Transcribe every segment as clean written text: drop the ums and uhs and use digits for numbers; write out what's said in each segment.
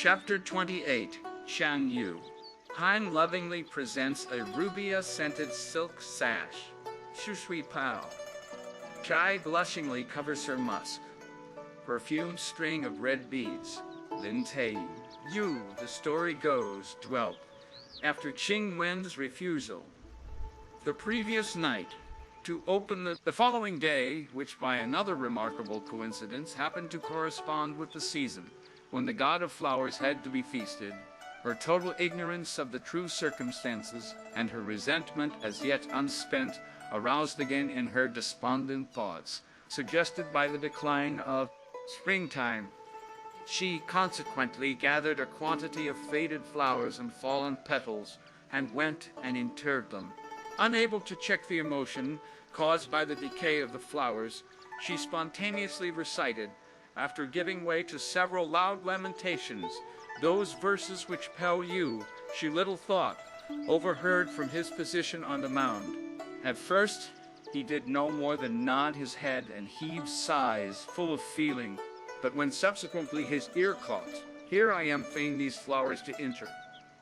Chapter 28, Shan Yu. Han lovingly presents a rubia-scented silk sash. Shu Shui Pao. Chai blushingly covers her musk. Perfumed string of red beads. Lin Tai-yü, the story goes, dwelt. After Qing Wen's refusal. The previous night, to open the following day, which by another remarkable coincidence happened to correspond with the season, when the god of flowers had to be feasted, her total ignorance of the true circumstances and her resentment as yet unspent aroused again in her despondent thoughts, suggested by the decline of springtime. She consequently gathered a quantity of faded flowers and fallen petals and went and interred them. Unable to check the emotion caused by the decay of the flowers, she spontaneously recited, after giving way to several loud lamentations, those verses which Pao-yü, she little thought, overheard from his position on the mound. At first, he did no more than nod his head and heave sighs full of feeling, but when subsequently his ear caught, "Here I am fain these flowers to enter,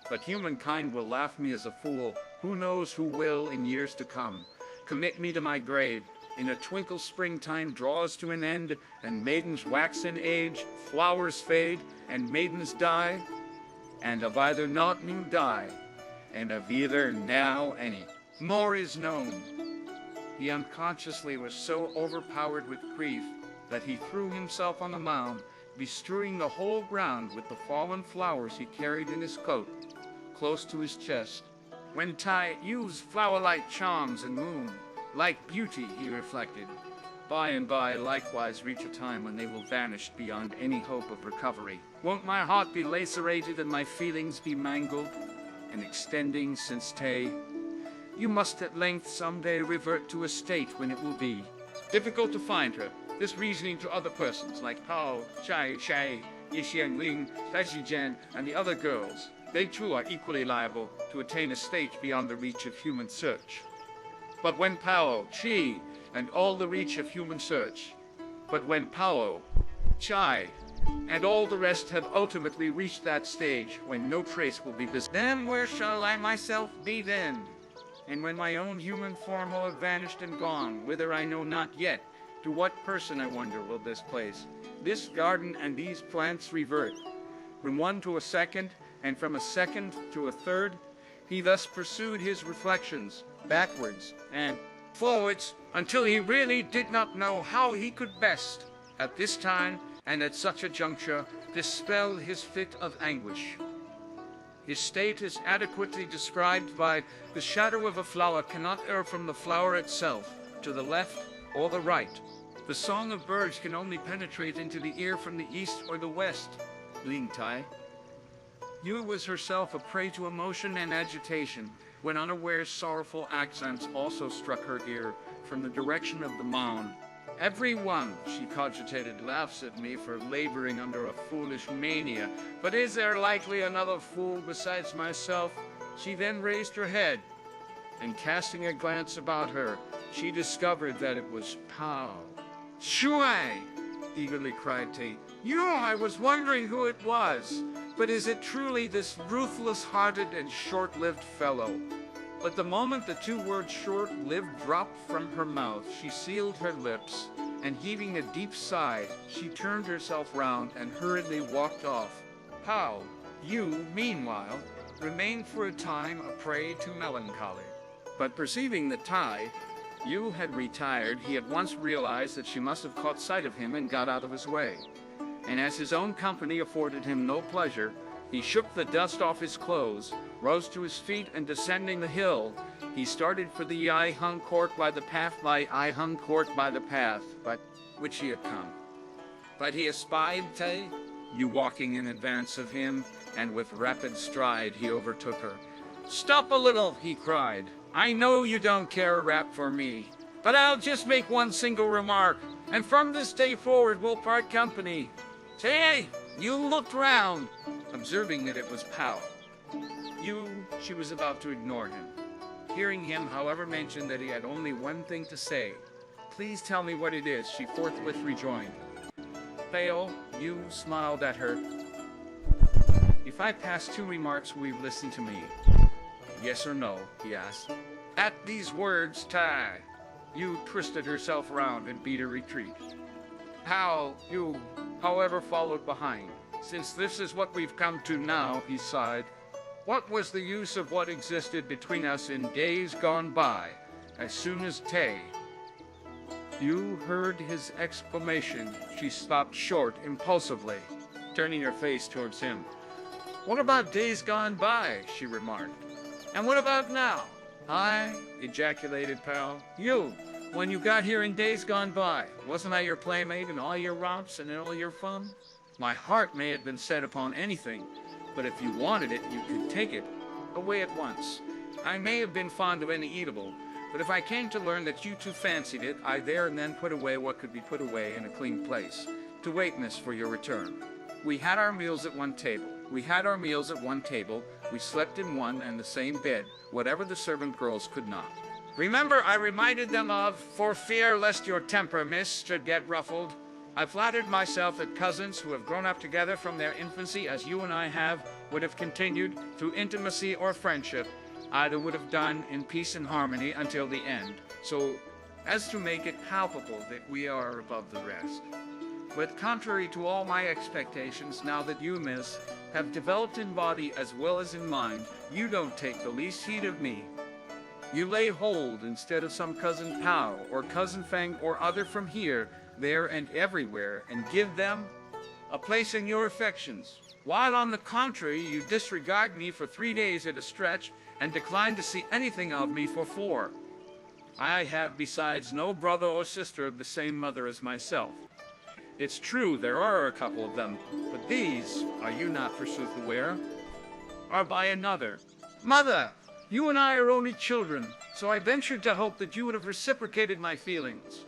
but humankind will laugh me as a fool, who knows who will in years to come, commit me to my grave. In a twinkle springtime draws to an end, and maidens wax in age, flowers fade, and maidens die, and of either naught new die, and of either now any more is known." He unconsciously was so overpowered with grief that he threw himself on the mound, bestrewing the whole ground with the fallen flowers he carried in his coat, close to his chest. When Tai-yu's flower-like charms and moon-like beauty, he reflected, by and by likewise reach a time when they will vanish beyond any hope of recovery. Won't my heart be lacerated and my feelings be mangled and extending since you must at length someday revert to a state when it will be difficult to find her. This reasoning to other persons like Pao-ch'ai, Yixiangling, Feijian, and the other girls. They too are equally liable to attain a stage beyond the reach of human search. But when Pao-ch'ai and all the reach of human search, but when Pao-ch'ai and all the rest have ultimately reached that stage when no trace will be visible, then where shall I myself be then? And when my own human form will have vanished and gone, whither I know not yet, to what person, I wonder, will this place, this garden and these plants revert? From one to a second, and from a second to a third, he thus pursued his reflections, backwards and forwards, until he really did not know how he could best, at this time and at such a juncture, dispel his fit of anguish. His state is adequately described by the shadow of a flower cannot err from the flower itself, to the left or the right. The song of birds can only penetrate into the ear from the east or the west. Ling Tai-yü was herself a prey to emotion and agitation, when unawares sorrowful accents also struck her ear from the direction of the mound. "Every one," she cogitated, "laughs at me for laboring under a foolish mania, but is there likely another fool besides myself?" She then raised her head, and casting a glance about her, she discovered that it was Pao-ch'ai, eagerly cried Tai-yü. "I was wondering who it was, but is it truly this ruthless-hearted and short-lived fellow?" But the moment the two words short-lived dropped from her mouth, she sealed her lips, and heaving a deep sigh, she turned herself round and hurriedly walked off. Pao-yü, meanwhile, remained for a time a prey to melancholy. But perceiving that Tai-yü had retired, he at once realized that she must have caught sight of him and got out of his way. And as his own company afforded him no pleasure, he shook the dust off his clothes, rose to his feet, and descending the hill, he started for the Yai-hung court by the path by which he had come. But he espied Tai-yü walking in advance of him, and with rapid stride he overtook her. "Stop a little," he cried. "I know you don't care a rap for me, but I'll just make one single remark, and from this day forward we'll part company." Tai-yü looked round, observing that it was Pao-yü. She was about to ignore him. Hearing him, however, mention that he had only one thing to say, "Please tell me what it is," she forthwith rejoined. Pao-yü smiled at her. If I pass 2 remarks, will you listen to me? Yes or no, he asked. At these words, Tai-yü twisted herself around and beat a retreat. Pao-yü, however, followed behind. Since this is what we've come to now, he sighed. What was the use of what existed between us in days gone by? As soon as Tai-yü heard his exclamation, she stopped short impulsively, turning her face towards him. What about days gone by? She remarked. And what about now? Ejaculated Pao-yü. When you got here in days gone by, wasn't I your playmate in all your romps and in all your fun? My heart may have been set upon anything, but if you wanted it, you could take it away at once. I may have been fond of any eatable, but if I came to learn that you two fancied it, I there and then put away what could be put away in a clean place, to wait, miss, for your return. We had our meals at one table. We slept in one and the same bed, whatever the servant girls could not. Remember, I reminded them of, for fear lest your temper, miss, should get ruffled. I flattered myself that cousins who have grown up together from their infancy, as you and I have, would have continued through intimacy or friendship, either would have done in peace and harmony until the end, so as to make it palpable that we are above the rest. But contrary to all my expectations, now that you, miss, have developed in body as well as in mind, you don't take the least heed of me. You lay hold instead of some cousin Pao or cousin Feng or other from here, there and everywhere, and give them a place in your affections, while on the contrary you disregard me for 3 days at a stretch and decline to see anything of me for 4. I have besides no brother or sister of the same mother as myself. It's true there are a couple of them, but these, are you not forsooth aware, are by another. Mother, you and I are only children, so I ventured to hope that you would have reciprocated my feelings.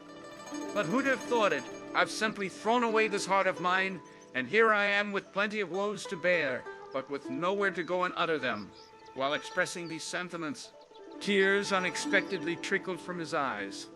But who'd have thought it? I've simply thrown away this heart of mine, and here I am with plenty of woes to bear, but with nowhere to go and utter them. While expressing these sentiments, tears unexpectedly trickled from his eyes.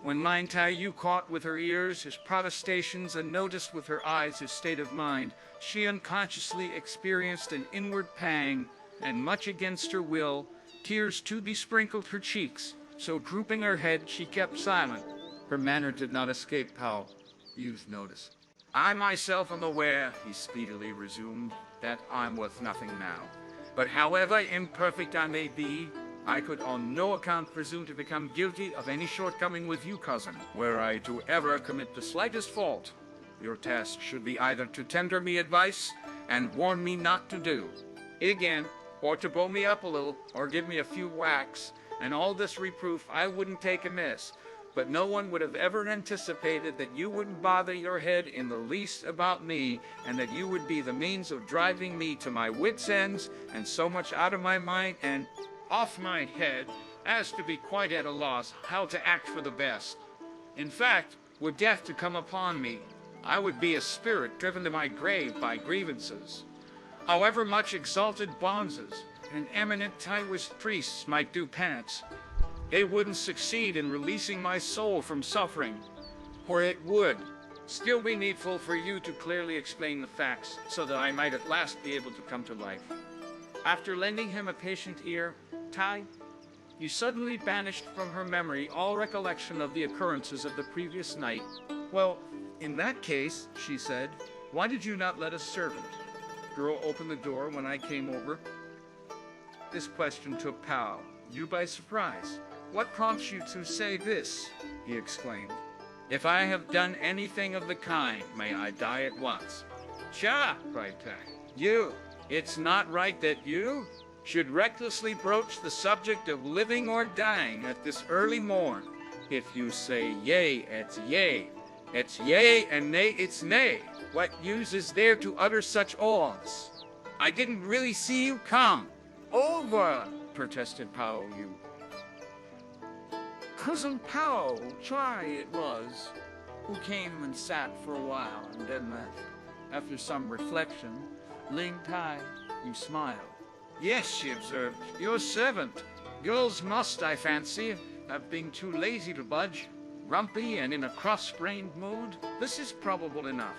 When mine Tai-yü caught with her ears his protestations and noticed with her eyes his state of mind, she unconsciously experienced an inward pang, and much against her will, tears too besprinkled her cheeks, so drooping her head she kept silent. Her manner did not escape Pao-yü's notice. I myself am aware, he speedily resumed, that I'm worth nothing now. But however imperfect I may be, I could on no account presume to become guilty of any shortcoming with you, cousin. Were I to ever commit the slightest fault, your task should be either to tender me advice and warn me not to do it again, or to blow me up a little, or give me a few whacks, and all this reproof I wouldn't take amiss. But no one would have ever anticipated that you wouldn't bother your head in the least about me, and that you would be the means of driving me to my wits' ends, and so much out of my mind and off my head, as to be quite at a loss how to act for the best. In fact, were death to come upon me, I would be a spirit driven to my grave by grievances. However much exalted bonzes and eminent Taoist priests might do penance, they wouldn't succeed in releasing my soul from suffering, for it would still be needful for you to clearly explain the facts, so that I might at last be able to come to life. After lending him a patient ear, Tai-yü suddenly banished from her memory all recollection of the occurrences of the previous night. Well, in that case, she said, why did you not let a servant girl open the door when I came over? This question took Pao-yü by surprise. What prompts you to say this? He exclaimed. If I have done anything of the kind, may I die at once. Cha! Cried Tai-yü. It's not right that you should recklessly broach the subject of living or dying at this early morn. If you say yea, it's yea. It's yea, and nay, it's nay. What use is there to utter such oaths? I didn't really see you come. Over, protested Pao-yü. Cousin Pao-ch'ai it was, who came and sat for a while and then left. After some reflection, Ling Tai-yü smiled. Yes, she observed, your servant. Girls must, I fancy, have been too lazy to budge, grumpy and in a cross-grained mood. This is probable enough.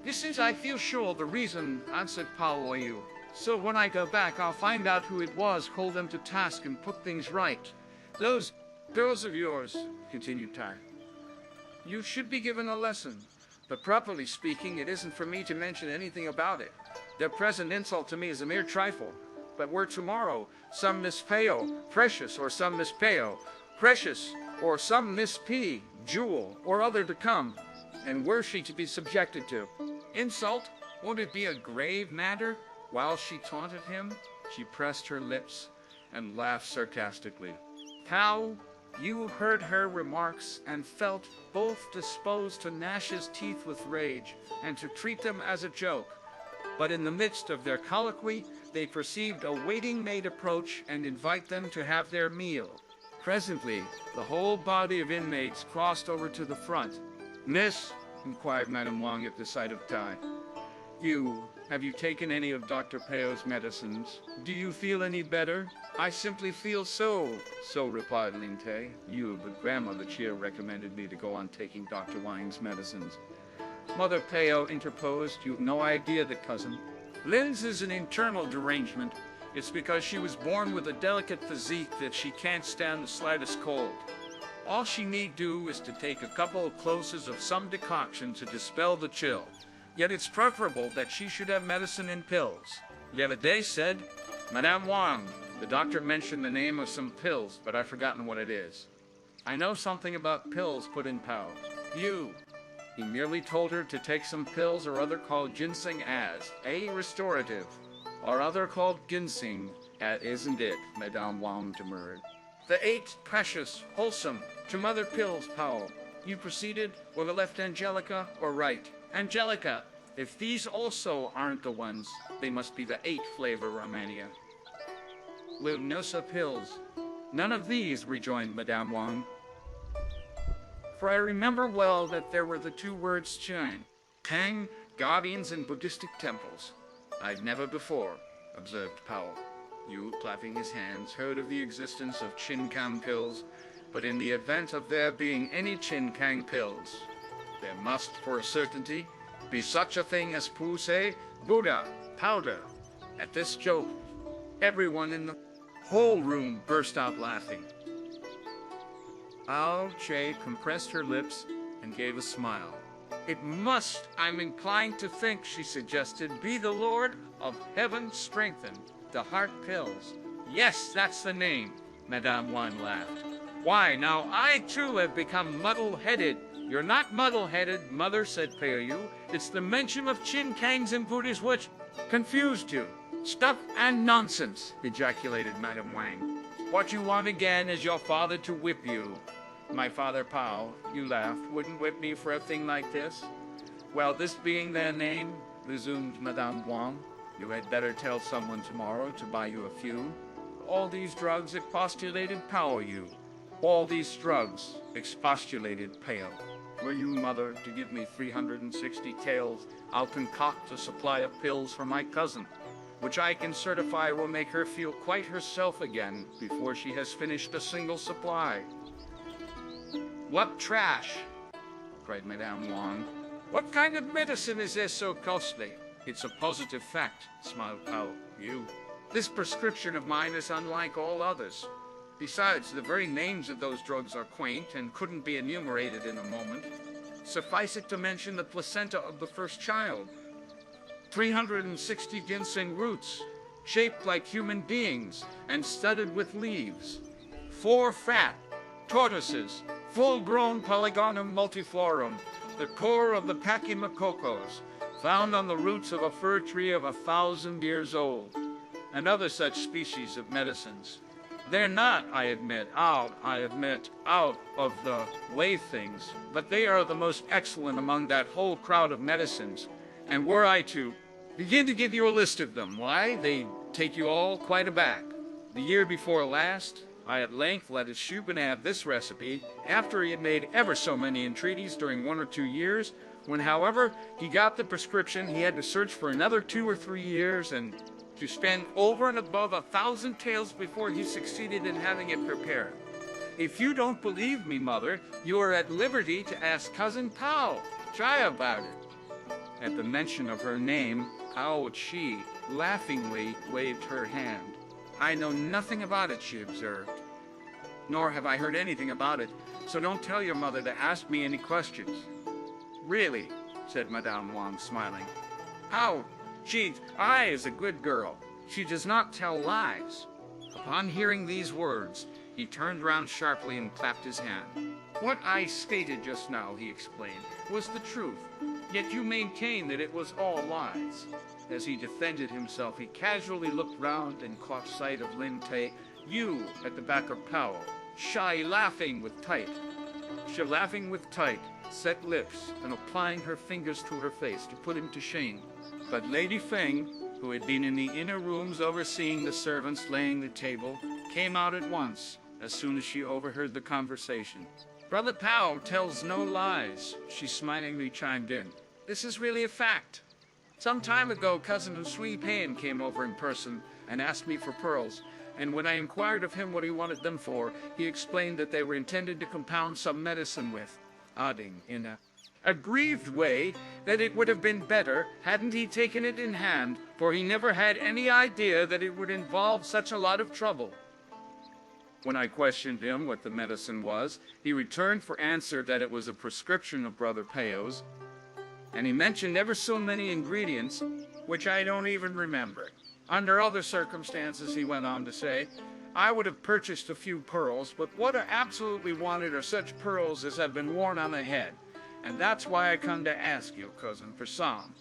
This is, I feel sure, the reason, answered Pao-yü. So when I go back, I'll find out who it was, hold them to task, and put things right. Those girls of yours, continued Tai, you should be given a lesson. But properly speaking, it isn't for me to mention anything about it. Their present insult to me is a mere trifle. But were tomorrow some Miss Pao, Precious, or some Miss Pao, Precious, or some Miss P, Jewel, or other to come, and were she to be subjected to insult, won't it be a grave matter? While she taunted him, she pressed her lips and laughed sarcastically. Pao-yü heard her remarks and felt both disposed to gnash his teeth with rage and to treat them as a joke. But in the midst of their colloquy, they perceived a waiting-maid approach and invite them to have their meal. Presently, the whole body of inmates crossed over to the front. Miss, inquired Madame Wang at the sight of Tai, have you taken any of Dr. Pao's medicines? Do you feel any better? I simply feel so, replied Lin Tai. But Grandmother Chia recommended me to go on taking Dr. Wang's medicines. Mother Pao interposed, you've no idea that, cousin. Lin's is an internal derangement. It's because she was born with a delicate physique that she can't stand the slightest cold. All she need do is to take a couple of closes of some decoction to dispel the chill. Yet it's preferable that she should have medicine in pills. The other day said, Madame Wang, the doctor mentioned the name of some pills, but I've forgotten what it is. I know something about pills, put in Pao. He merely told her to take some pills or other called ginseng as a restorative, or other called ginseng, isn't it? Madame Wang demurred. The 8 precious, wholesome, to mother pills, Pao. You proceeded, or the left Angelica, or right? Angelica. If these also aren't the ones, they must be the 8 flavor Romania. Luminosa pills. None of these, rejoined Madame Wang. For I remember well that there were the 2 words Chin, Kang, guardians in Buddhistic temples. I've never before, observed Pao, clapping his hands, heard of the existence of Chin Kang pills, but in the event of there being any Chin Kang pills, there must, for a certainty, be such a thing as Pu-se, Buddha, powder. At this joke, everyone in the whole room burst out laughing. Pao-ch'ai compressed her lips and gave a smile. It must, I'm inclined to think, she suggested, be the Lord of Heaven strengthened, the heart pills. Yes, that's the name, Madame Wang laughed. Why, now I too have become muddle-headed. You're not muddle-headed, Mother, said Pao-yü. It's the mention of Chin Kangs in Buddhism which confused you. Stuff and nonsense, ejaculated Madame Wang. What you want again is your father to whip you. My father Pao, you laughed, wouldn't whip me for a thing like this? Well, this being their name, resumed Madame Wang, you had better tell someone tomorrow to buy you a few. All these drugs, expostulated Pao-yü. All these drugs, expostulated Pao. Were you, Mother, to give me 360 taels, I'll concoct a supply of pills for my cousin, which I can certify will make her feel quite herself again before she has finished a single supply. What trash! Cried Madame Wang. What kind of medicine is this so costly? It's a positive fact, smiled Pao-yü. This prescription of mine is unlike all others. Besides, the very names of those drugs are quaint and couldn't be enumerated in a moment. Suffice it to mention the placenta of the first child, 360 ginseng roots, shaped like human beings and studded with leaves, 4 fat tortoises, full-grown Polygonum multiflorum, the core of the Pachymacocos, found on the roots of a fir tree of 1,000 years old, and other such species of medicines. They're not, I admit, out of the way things, but they are the most excellent among that whole crowd of medicines. And were I to begin to give you a list of them, why, they'd take you all quite aback. The year before last, I at length let a Shubin have this recipe, after he had made ever so many entreaties during 1 or 2 years. When, however, he got the prescription, he had to search for another 2 or 3 years and to spend over and above 1,000 taels before he succeeded in having it prepared. If you don't believe me, Mother, you are at liberty to ask Cousin Pao-ch'ai about it. At the mention of her name, Pao-ch'ai laughingly waved her hand. "I know nothing about it," she observed. "Nor have I heard anything about it, so don't tell your mother to ask me any questions." "Really?" said Madame Wang, smiling. "Pao-ch'ai is a good girl. She does not tell lies." Upon hearing these words, he turned round sharply and clapped his hand. "What I stated just now," he explained, "was the truth, yet you maintain that it was all lies." As he defended himself, he casually looked round and caught sight of Lin Tai-yü at the back of Pao-ch'ai laughing with tight, set lips, and applying her fingers to her face to put him to shame. But Lady Feng, who had been in the inner rooms overseeing the servants laying the table, came out at once as soon as she overheard the conversation. "Brother Pao tells no lies," she smilingly chimed in. "This is really a fact. Some time ago, Cousin Sui Pan came over in person and asked me for pearls, and when I inquired of him what he wanted them for, he explained that they were intended to compound some medicine with, adding in a aggrieved way that it would have been better hadn't he taken it in hand, for he never had any idea that it would involve such a lot of trouble. When I questioned him what the medicine was, he returned for answer that it was a prescription of Brother Pao's, and he mentioned ever so many ingredients, which I don't even remember. Under other circumstances," he went on to say, "I would have purchased a few pearls, but what I absolutely wanted are such pearls as have been worn on the head, and that's why I come to ask you, cousin, for some.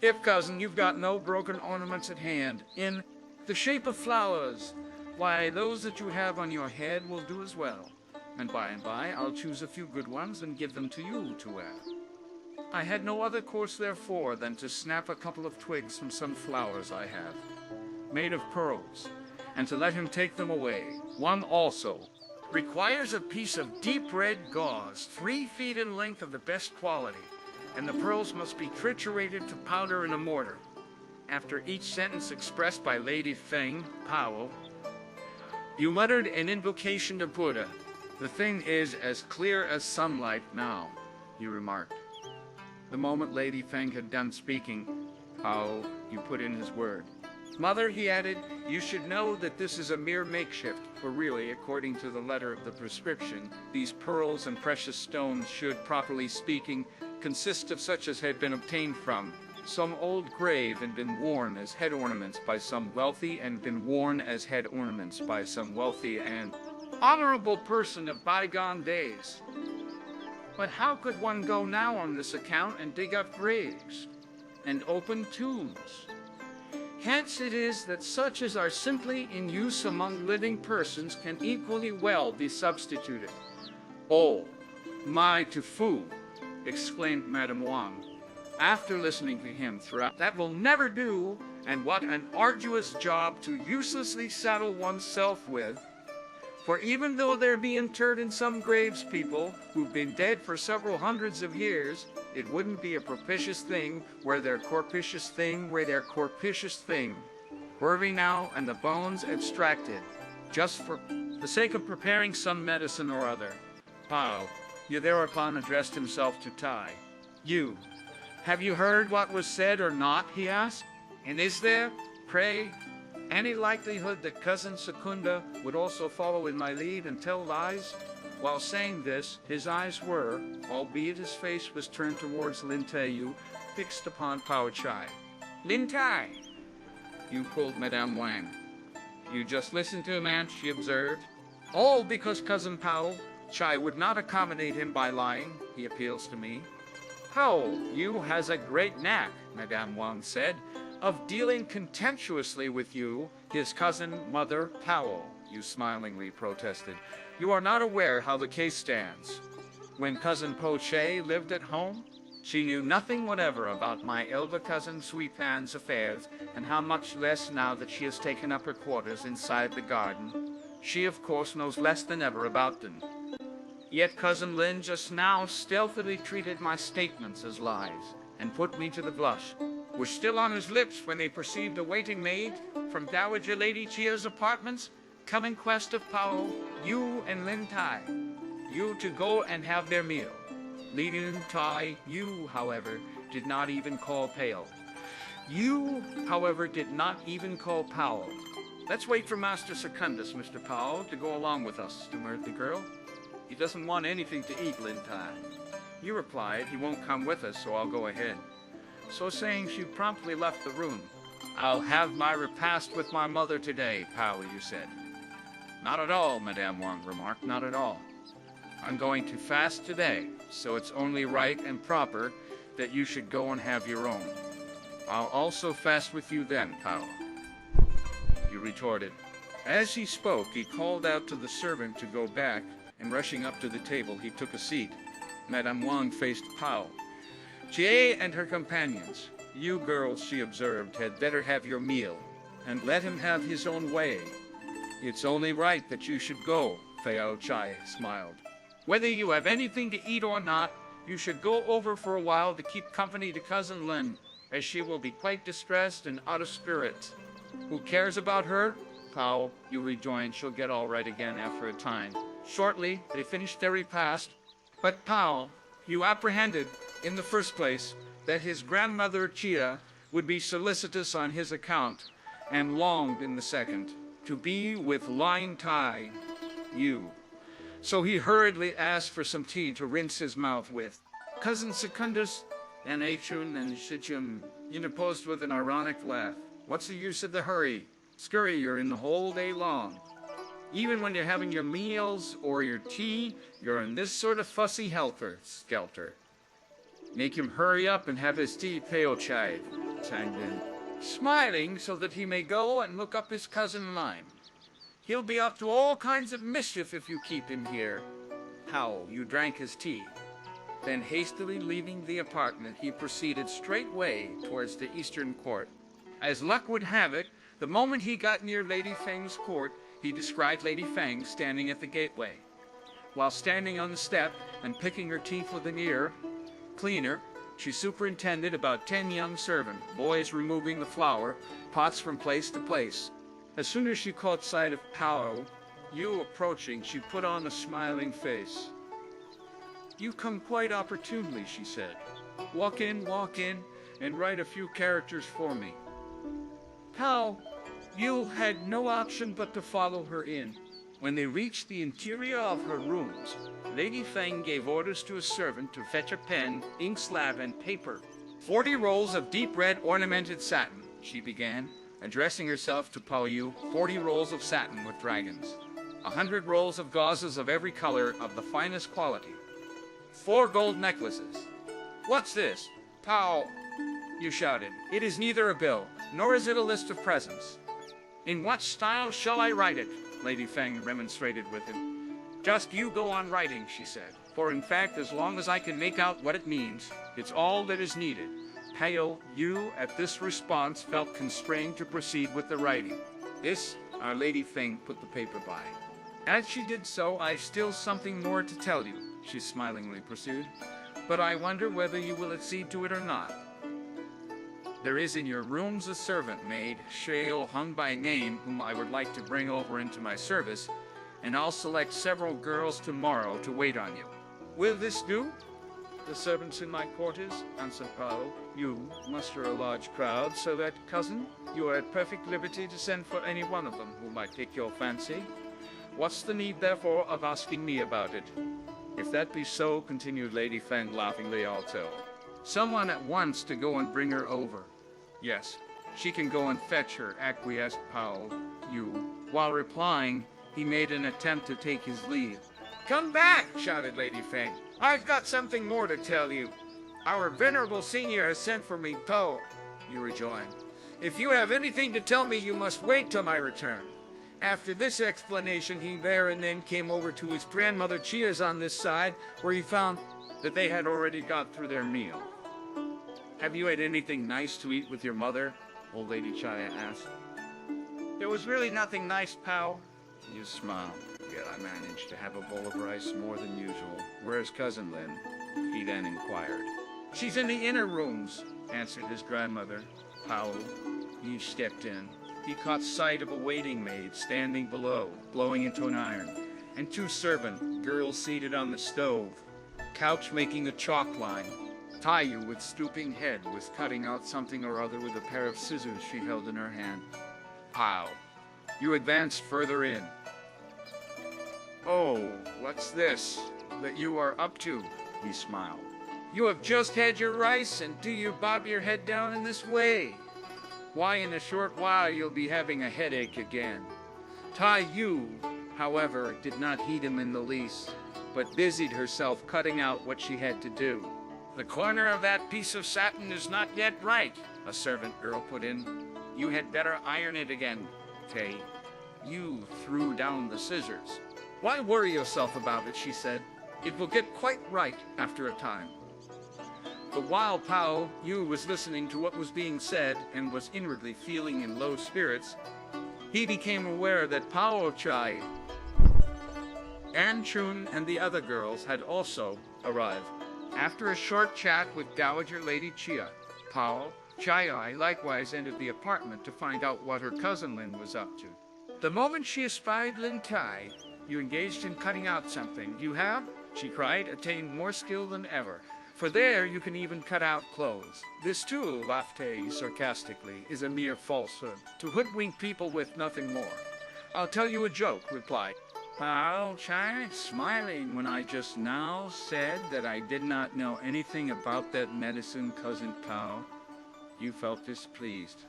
If, cousin, you've got no broken ornaments at hand, in the shape of flowers, why, those that you have on your head will do as well, and by I'll choose a few good ones and give them to you to wear." I had no other course, therefore, than to snap a couple of twigs from some flowers I have, made of pearls, and to let him take them away. One also requires a piece of deep red gauze, 3 feet in length of the best quality, and the pearls must be triturated to powder in a mortar. After each sentence expressed by Lady Feng, Pao, you muttered an invocation to Buddha. "The thing is as clear as sunlight now," he remarked. The moment Lady Feng had done speaking, Pao-yü put in his word. "Mother," he added, "you should know that this is a mere makeshift, for really, according to the letter of the prescription, these pearls and precious stones should, properly speaking, consist of such as had been obtained from some old grave and been worn as head ornaments by some wealthy and honorable person of bygone days. But how could one go now on this account and dig up graves and open tombs? Hence it is that such as are simply in use among living persons can equally well be substituted." "Oh, my to-fu!" exclaimed Madame Wang, after listening to him throughout. "That will never do, and what an arduous job to uselessly saddle oneself with. For even though there be interred in some graves people who've been dead for several hundreds of years, it wouldn't be a propitious thing were their corpitious thing, worthy now and the bones abstracted, just for the sake of preparing some medicine or other." Pao-yü thereupon addressed himself to Tai-yü. "Have you heard what was said or not?" he asked. "And is there, pray, any likelihood that Cousin Secunda would also follow in my lead and tell lies?" While saying this, his eyes were, albeit his face was turned towards Lin Tai-yü, fixed upon Pao-ch'ai. "Lin Tai," you pulled Madame Wang. "You just listen to him, aunt," she observed. "All because Cousin Pao-ch'ai would not accommodate him by lying, he appeals to me." "Pao-yü has a great knack," Madame Wang said, "of dealing contemptuously with you, his cousin, Mother Pao-yü smilingly protested. "You are not aware how the case stands. When Cousin Pao-ch'ai lived at home, she knew nothing whatever about my elder cousin Sui Pan's affairs, and how much less now that she has taken up her quarters inside the garden. She, of course, knows less than ever about them. Yet Cousin Lin just now stealthily treated my statements as lies, and put me to the blush, was still on his lips when they perceived a waiting-maid from Dowager Lady Chia's apartments come in quest of Pao-yü and Lin Tai-yü to go and have their meal. Lady Tai-yü, however, did not even call Pao-yü, however, did not even call Pao. "Let's wait for Master Secundus, Mr. Pao, to go along with us," demurred the girl. "He doesn't want anything to eat, Lin-tai." You replied, "He won't come with us, so I'll go ahead." So saying, she promptly left the room. "I'll have my repast with my mother today," Pao-yü said. "Not at all," Madame Wang remarked, "not at all. I'm going to fast today, so it's only right and proper that you should go and have your own. I'll also fast with you then, Pao-yü retorted. As he spoke, he called out to the servant to go back, and rushing up to the table, he took a seat. Madame Wang faced Pao-ch'ai and her companions. "You girls," she observed, "had better have your meal, and let him have his own way. It's only right that you should go," Pao-ch'ai smiled. "Whether you have anything to eat or not, you should go over for a while to keep company to Cousin Lin, as she will be quite distressed and out of spirits." "Who cares about her?" Pao-yü rejoined. "She'll get all right again after a time." Shortly, they finished their repast, but Pao-yü apprehended, in the first place, that his grandmother Chia would be solicitous on his account, and longed, in the second, to be with lighthearted. So he hurriedly asked for some tea to rinse his mouth with. Cousin Secundus and Achun and Shichum interposed with an ironic laugh. "What's the use of the hurry? Scurry you're in the whole day long. Even when you're having your meals or your tea, you're in this sort of fussy helter-skelter. Make him hurry up and have his tea," Pao-ch'ai chimed in, smiling so that he may go and look up his cousin Lime. "He'll be up to all kinds of mischief if you keep him here." Pao-yü drank his tea. Then hastily leaving the apartment, he proceeded straightway towards the eastern court. As luck would have it, the moment he got near Lady Feng's court, he descried Lady Feng standing at the gateway. While standing on the step and picking her teeth with an ear cleaner, she superintended about 10 young servant boys removing the flower pots from place to place. As soon as she caught sight of Pao-yü approaching, she put on a smiling face. "You've come quite opportunely," she said. Walk in, and write a few characters for me." Pao-yü had no option but to follow her in. When they reached the interior of her rooms, Lady Feng gave orders to a servant to fetch a pen, inkslab, and paper. 40 rolls of deep red ornamented satin," she began, addressing herself to Pao-yü. 40 rolls of satin with dragons. 100 rolls of gauzes of every color of the finest quality. 4 gold necklaces. "What's this?" Pao-yü shouted. "It is neither a bill, nor is it a list of presents." "In what style shall I write it?" Lady Feng remonstrated with him. "Just you go on writing," she said. "For in fact, as long as I can make out what it means, it's all that is needed." Pao-yü at this response felt constrained to proceed with the writing. "This," our Lady Feng put the paper by. "As she did so, I've still something more to tell you," she smilingly pursued. "But I wonder whether you will accede to it or not. There is in your rooms a servant maid, Shale Hung by name, whom I would like to bring over into my service, and I'll select several girls tomorrow to wait on you. Will this do?" "The servants in my quarters," answered Pao-yü, "muster a large crowd, so that, cousin, you are at perfect liberty to send for any one of them who might take your fancy. What's the need, therefore, of asking me about it?" "If that be so," continued Lady Feng laughingly, "I'll tell someone at once to go and bring her over." "Yes, she can go and fetch her," acquiesced Pao-yü. While replying, he made an attempt to take his leave. "Come back!" shouted Lady Feng. "I've got something more to tell you. Our venerable senior has sent for me, Pao-yü rejoined. "If you have anything to tell me, you must wait till my return." After this explanation, he there and then came over to his grandmother Chia's on this side, where he found that they had already got through their meal. "Have you had anything nice to eat with your mother?" old Lady Chia asked. "There was really nothing nice, Pao-yü smiled. "Yet I managed to have a bowl of rice more than usual. Where's Cousin Lin?" he then inquired. "She's in the inner rooms," answered his grandmother. Pao-yü stepped in. He caught sight of a waiting-maid standing below, blowing into an iron, and 2 servant girls seated on the stove, couch making a chalk line. Tai-yü, with stooping head, was cutting out something or other with a pair of scissors she held in her hand. Pao, you advanced further in. Oh, what's this that you are up to? He smiled. You have just had your rice, and do you bob your head down in this way? Why, in a short while you'll be having a headache again. Tai-yü, however, did not heed him in the least, but busied herself cutting out what she had to do. The corner of that piece of satin is not yet right, a servant girl put in. You had better iron it again, Tai. Yu threw down the scissors. Why worry yourself about it, she said. It will get quite right after a time. But while Pao-yü was listening to what was being said and was inwardly feeling in low spirits, he became aware that Pao-ch'ai, Chun, and the other girls had also arrived. After a short chat with Dowager Lady Chia, Pao-ch'ai likewise entered the apartment to find out what her cousin Lin was up to. The moment she espied Lin Tai, "You engaged in cutting out something, you have?" she cried, attained more skill than ever. "For there you can even cut out clothes. This too," laughed Tai sarcastically, "is a mere falsehood, to hoodwink people with nothing more." "I'll tell you a joke," replied Pao-ch'ai, smiling, "when I just now said that I did not know anything about that medicine, Cousin Pao. You felt displeased."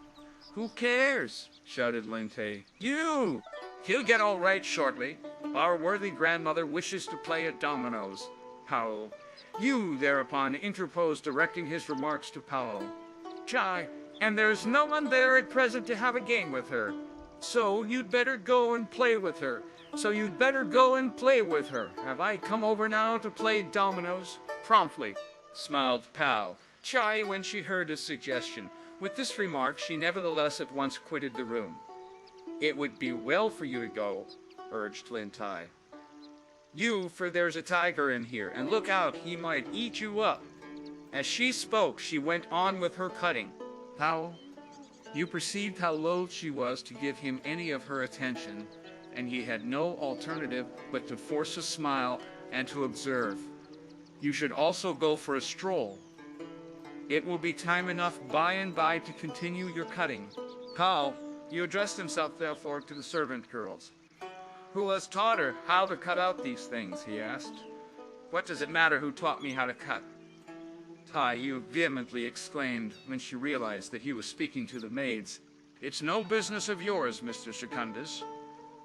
"Who cares?" shouted Lin Tai. "You! He'll get all right shortly. Our worthy grandmother wishes to play at dominoes." Pao-yü thereupon interposed, directing his remarks to Pao-ch'ai, "And there's no one there at present to have a game with her. So you'd better go and play with her. Have I come over now to play dominoes?" Promptly smiled Pao-ch'ai when she heard his suggestion. With this remark, she nevertheless at once quitted the room. "It would be well for you to go," urged Lin Tai. "You, for there's a tiger in here, and look out, he might eat you up." As she spoke, she went on with her cutting. You perceived how loath she was to give him any of her attention, and he had no alternative but to force a smile and to observe, "You should also go for a stroll. It will be time enough by and by to continue your cutting." Pao-yü addressed himself therefore to the servant girls. "Who has taught her how to cut out these things?" he asked. "What does it matter who taught me how to cut?" Tai-yü vehemently exclaimed when she realized that he was speaking to the maids. "It's no business of yours, Mr. Secundus."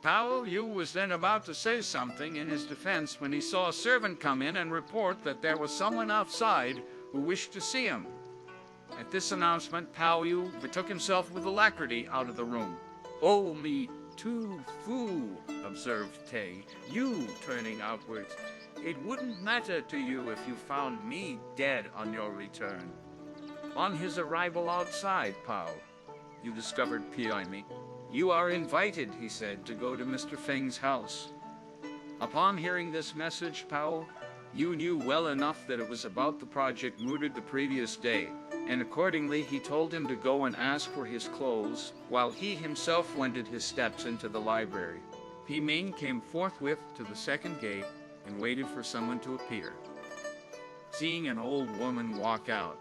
Pao-yü was then about to say something in his defense when he saw a servant come in and report that there was someone outside who wished to see him. At this announcement, Pao-yü betook himself with alacrity out of the room. "Oh, me too, fool," observed Tai, "you turning outwards. It wouldn't matter to you if you found me dead on your return." On his arrival outside you discovered Pao-yü. "You are invited," he said, "to go to Mr. Feng's house." Upon hearing this message, Pao-yü knew well enough that it was about the project mooted the previous day, and accordingly he told him to go and ask for his clothes, while he himself wended his steps into the library. Ming came forthwith to the second gate and waited for someone to appear. Seeing an old woman walk out,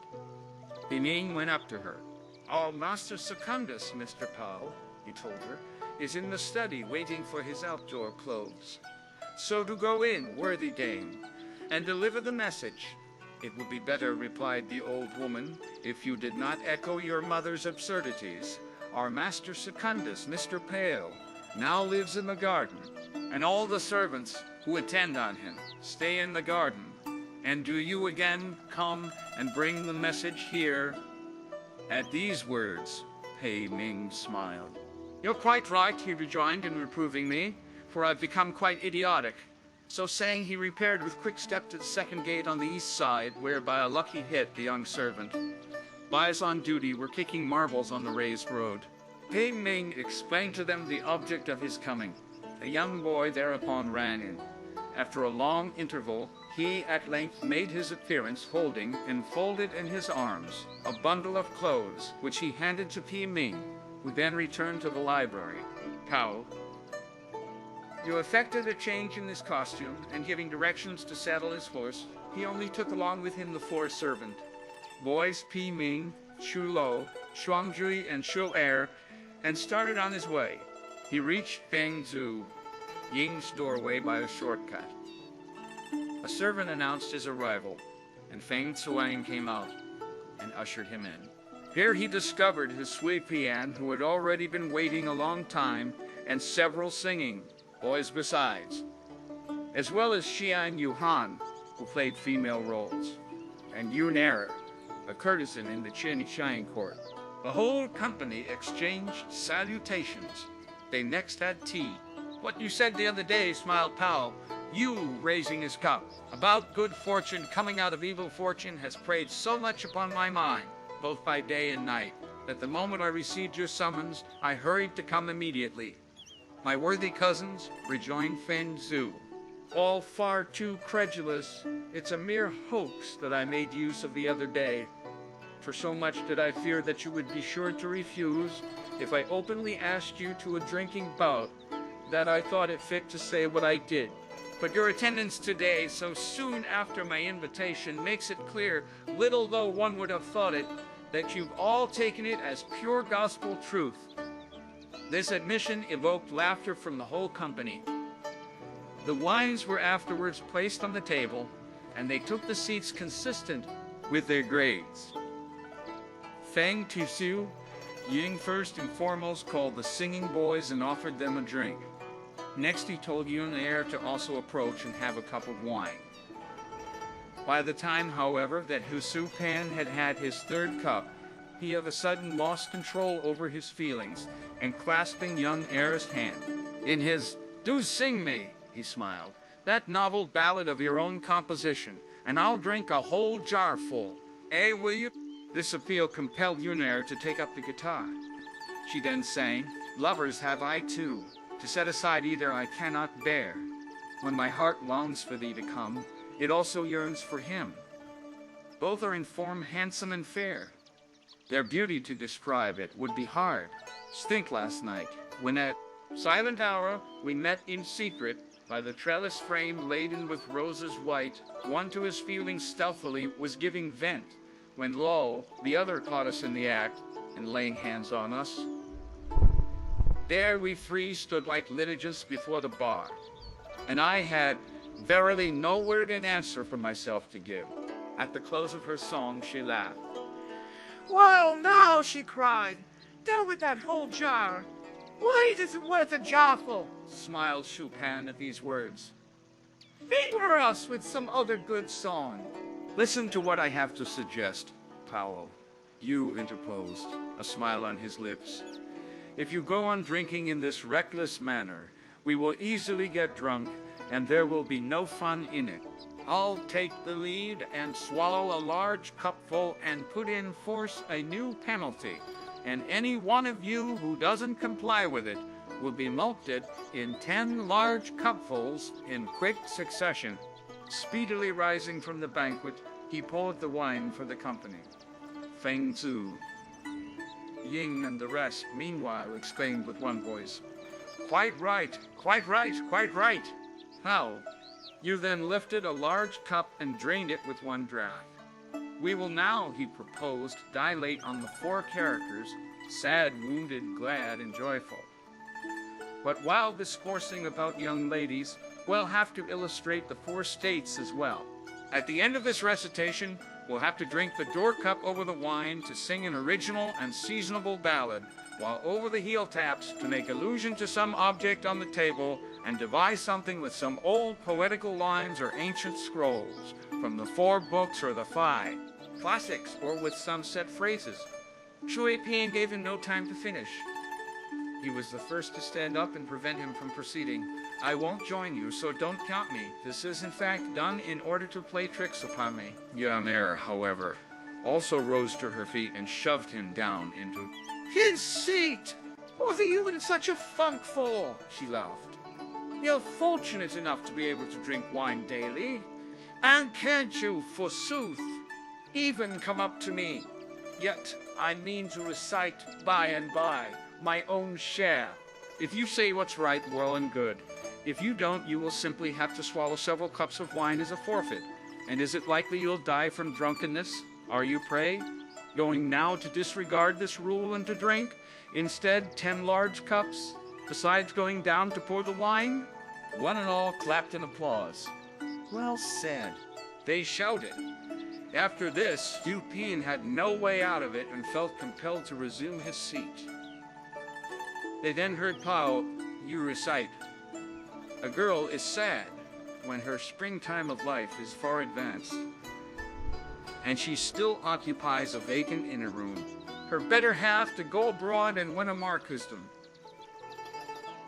Ming went up to her. "Oh, Master Secundus, Mr. Pao," he told her, "is in the study waiting for his outdoor clothes. So do go in, worthy dame, and deliver the message." "It would be better," replied the old woman, "if you did not echo your mother's absurdities. Our Master Secundus, Mr. Pao, now lives in the garden, and all the servants who attend on him stay in the garden. And do you again come and bring the message here." At these words, Ming smiled. "You're quite right," he rejoined in reproving me, "for I've become quite idiotic." So saying, he repaired with quick step to the second gate on the east side, where by a lucky hit the young servant, boys on duty, were kicking marbles on the raised road. Ming explained to them the object of his coming. The young boy thereupon ran in. After a long interval, he at length made his appearance, holding, enfolded in his arms, a bundle of clothes, which he handed to Ming, who then returned to the library. You effected a change in his costume, and giving directions to saddle his horse, he only took along with him the 4 servants. boys Pi Ming, Chu Lo, Shuangzhui, and Shu Er, and started on his way. He reached Feng Ying's doorway by a shortcut. A servant announced his arrival, and Feng Wang came out and ushered him in. Here he discovered his Sui Pian, who had already been waiting a long time, and several singing boys besides, as well as Xian Yuhan, who played female roles, and Yun Er, a courtesan in the Qin Shine court. The whole company exchanged salutations. They next had tea. "What you said the other day," smiled Pao, "you raising his cup, about good fortune coming out of evil fortune, has preyed so much upon my mind, both by day and night, that the moment I received your summons, I hurried to come immediately." "My worthy cousins," rejoined Feng Zhu, "all far too credulous. It's a mere hoax that I made use of the other day. For so much did I fear that you would be sure to refuse if I openly asked you to a drinking bout, that I thought it fit to say what I did. But your attendance today, so soon after my invitation, makes it clear, little though one would have thought it, that you've all taken it as pure gospel truth." This admission evoked laughter from the whole company. The wines were afterwards placed on the table, and they took the seats consistent with their grades. Feng Tisu Ying first and foremost called the singing boys and offered them a drink. Next he told Yun Er to also approach and have a cup of wine. By the time, however, that Hu Su Pan had had his third cup, he of a sudden lost control over his feelings, and clasping young Er's hand, in his "Do sing me," he smiled, "that novel ballad of your own composition, and I'll drink a whole jar full. Eh, will you?" This appeal compelled Yun Er to take up the guitar. She then sang, "Lovers have I too, to set aside either I cannot bear. When my heart longs for thee to come, it also yearns for him. Both are in form handsome and fair. Their beauty to describe it would be hard. Think last night, when at silent hour we met in secret, by the trellis frame laden with roses white, one to his feelings stealthily was giving vent, when lo, the other caught us in the act, and laying hands on us. There we three stood like litigious before the bar, and I had verily no word in answer for myself to give." At the close of her song she laughed. "Well, now," she cried, "down with that whole jar. Why, it isn't worth a jarful," smiled Chupan at these words. "Favor us with some other good song." "Listen to what I have to suggest, Pao-yü interposed, a smile on his lips. "If you go on drinking in this reckless manner, we will easily get drunk, and there will be no fun in it. I'll take the lead and swallow a large cupful and put in force a new penalty, and any one of you who doesn't comply with it will be mulcted in 10 large cupfuls in quick succession." Speedily rising from the banquet, he poured the wine for the company. Feng Zhu, Ying, and the rest, meanwhile, exclaimed with one voice, "Quite right, quite right, quite right." "How?" "You then lifted a large cup and drained it with one draught. We will now," he proposed, "dilate on the 4 characters, sad, wounded, glad, and joyful. But while discoursing about young ladies, we'll have to illustrate the 4 states as well. At the end of this recitation, we'll have to drink the door cup over the wine to sing an original and seasonable ballad, while over the heel taps to make allusion to some object on the table and devise something with some old poetical lines or ancient scrolls from the 4 books or the 5 classics, or with some set phrases." Shui Pian gave him no time to finish. He was the first to stand up and prevent him from proceeding. "I won't join you, so don't count me. This is in fact done in order to play tricks upon me." Young Er, however, also rose to her feet and shoved him down into his seat. "What are you in such a funk for?" she laughed. "You're fortunate enough to be able to drink wine daily, and can't you, forsooth, even come up to me? Yet I mean to recite by and by my own share. If you say what's right, well and good. If you don't, you will simply have to swallow several cups of wine as a forfeit. And is it likely you'll die from drunkenness? Are you, pray, going now to disregard this rule and to drink, instead, 10 large cups, besides going down to pour the wine?" One and all clapped in applause. "Well said," they shouted. After this, Yu Pian had no way out of it and felt compelled to resume his seat. They then heard Pao-yü recite, "A girl is sad when her springtime of life is far advanced, and she still occupies a vacant inner room. Her better half to go abroad and win a marquisdom.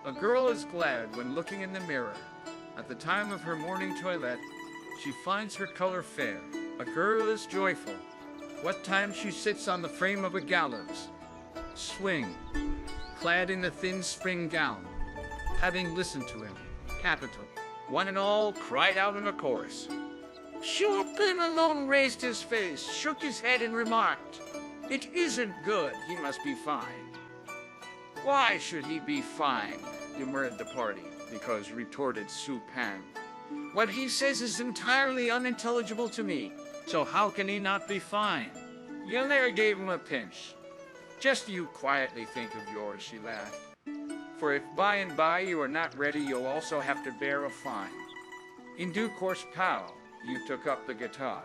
A girl is glad when looking in the mirror. At the time of her morning toilette, she finds her color fair. A girl is joyful what time she sits on the frame of a gallows, swing, clad in a thin spring gown, having listened to him. Capital." One and all cried out in a chorus. Yu Pian alone raised his face, shook his head, and remarked, "It isn't good. He must be fine." "Why should he be fine?" demurred the party. "Because," retorted Su Pan, "what he says is entirely unintelligible to me. So how can he not be fine?" Yun'er gave him a pinch. "Just you quietly think of yours," she laughed. "For if by and by you are not ready, you'll also have to bear a fine." In due course, Pao-yü took up the guitar.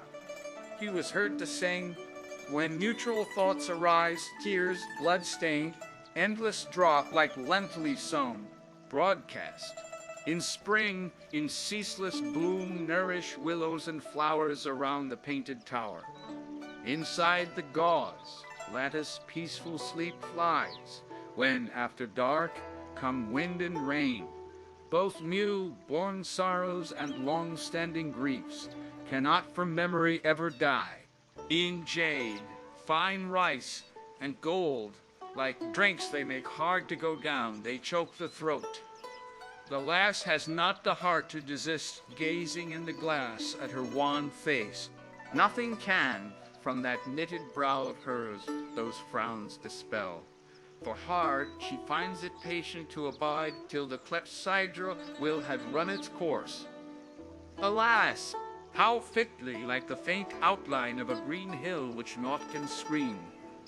He was heard to sing, "When mutual thoughts arise, tears, blood-stained, endless drop like lentily sown, broadcast. In spring, in ceaseless bloom, nourish willows and flowers around the painted tower. Inside the gauze, lattice peaceful sleep flies, when after dark come wind and rain. Both new-born sorrows and long-standing griefs cannot from memory ever die. In jade, fine rice, and gold, like drinks they make hard to go down, they choke the throat. The lass has not the heart to desist gazing in the glass at her wan face. Nothing can, from that knitted brow of hers, those frowns dispel. For hard she finds it patient to abide till the clepsydra will have run its course. Alas, how fitly like the faint outline of a green hill which naught can screen,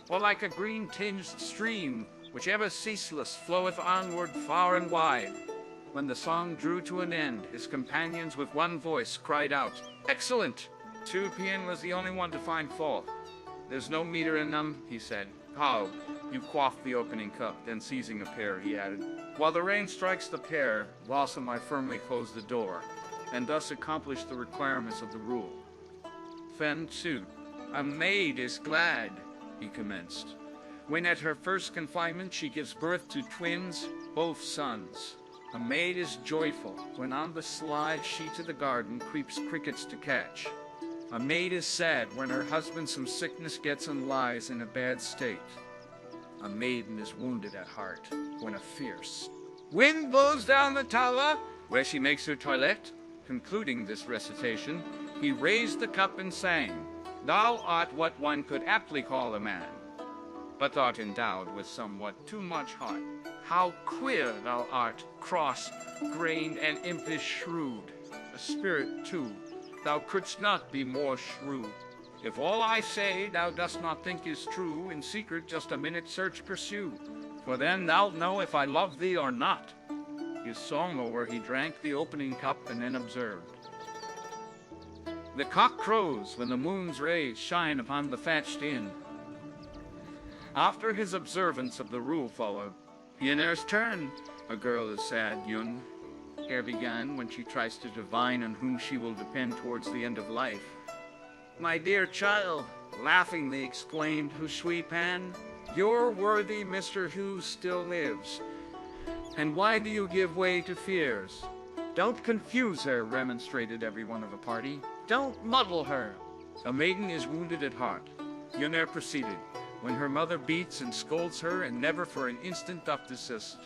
or like a green-tinged stream which ever ceaseless floweth onward far and wide. When the song drew to an end, his companions with one voice cried out, "Excellent!" Yu Pian was the only one to find fault. "There's no meter in them," he said. "Pao, you quaffed the opening cup." Then seizing a pear, he added, "While the rain strikes the pear, blossom I firmly close the door, and thus accomplish the requirements of the rule." Feng too. "A maid is glad," he commenced, "when at her first confinement she gives birth to twins, both sons. A maid is joyful when on the sly she to the garden creeps crickets to catch. A maid is sad when her husband some sickness gets and lies in a bad state. A maiden is wounded at heart when a fierce wind blows down the tower where she makes her toilette." Concluding this recitation, he raised the cup and sang, "Thou art what one could aptly call a man, but art endowed with somewhat too much heart. How queer thou art, cross-grained and impish shrewd. A spirit, too, thou couldst not be more shrewd. If all I say thou dost not think is true, in secret just a minute search pursue, for then thou'lt know if I love thee or not." His song over, he drank the opening cup and then observed, "The cock crows when the moon's rays shine upon the thatched inn." After his observance of the rule followed, Yun'er's turn. "A girl is sad, Yun," Ere began, when she tries to divine on whom she will depend towards the end of life. "My dear child," laughingly exclaimed Yu Pan, "your worthy Mr. Hu still lives. And why do you give way to fears?" "Don't confuse her," remonstrated every one of the party. "Don't muddle her." "A maiden is wounded at heart," Yun'er proceeded, "when her mother beats and scolds her and never for an instant doth desist.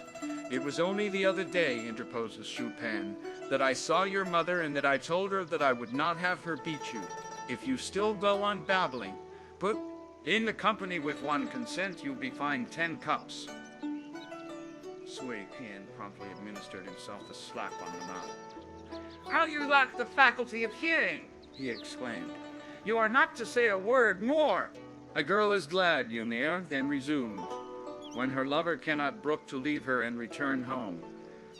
It was only the other day," interposes Yu Pan, "that I saw your mother and that I told her that I would not have her beat you. If you still go on babbling, put in the company with one consent, you'll be fined 10 cups. Yu Pian promptly administered himself a slap on the mouth. "How you lack the faculty of hearing!" he exclaimed. You are not to say a word more. A girl is glad, Ymir, then resumed. When her lover cannot brook to leave her and return home.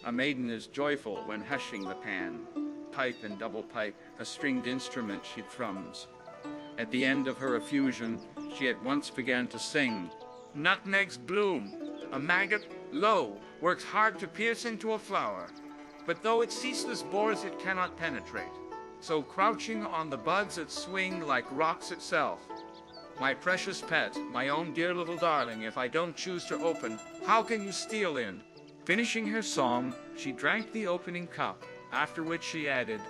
A maiden is joyful when hushing the pan. Pipe and double pipe, a stringed instrument she thrums. At the end of her effusion, she at once began to sing. Nutmegs bloom. A maggot, lo, works hard to pierce into a flower. But though it ceaseless bores, it cannot penetrate. So crouching on the buds it swing like rocks itself. My precious pet, my own dear little darling, if I don't choose to open, how can you steal in? Finishing her song, she drank the opening cup, after which she added,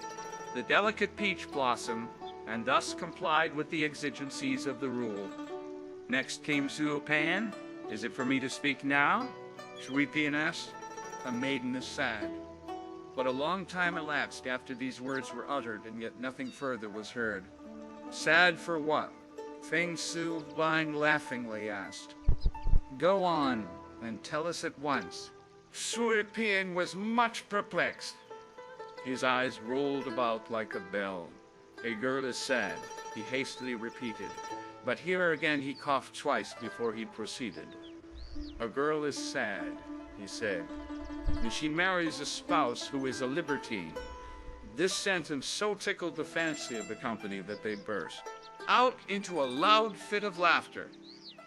the delicate peach blossom, and thus complied with the exigencies of the rule. Next came Pan. Is it for me to speak now? Sweepan asked. A maiden is sad. But a long time elapsed after these words were uttered, and yet nothing further was heard. Sad for what? Feng Wang laughingly asked. Go on, and tell us at once. Sweepan was much perplexed. His eyes rolled about like a bell. A girl is sad, he hastily repeated, but here again he coughed twice before he proceeded. A girl is sad, he said, and she marries a spouse who is a libertine. This sentence so tickled the fancy of the company that they burst out into a loud fit of laughter.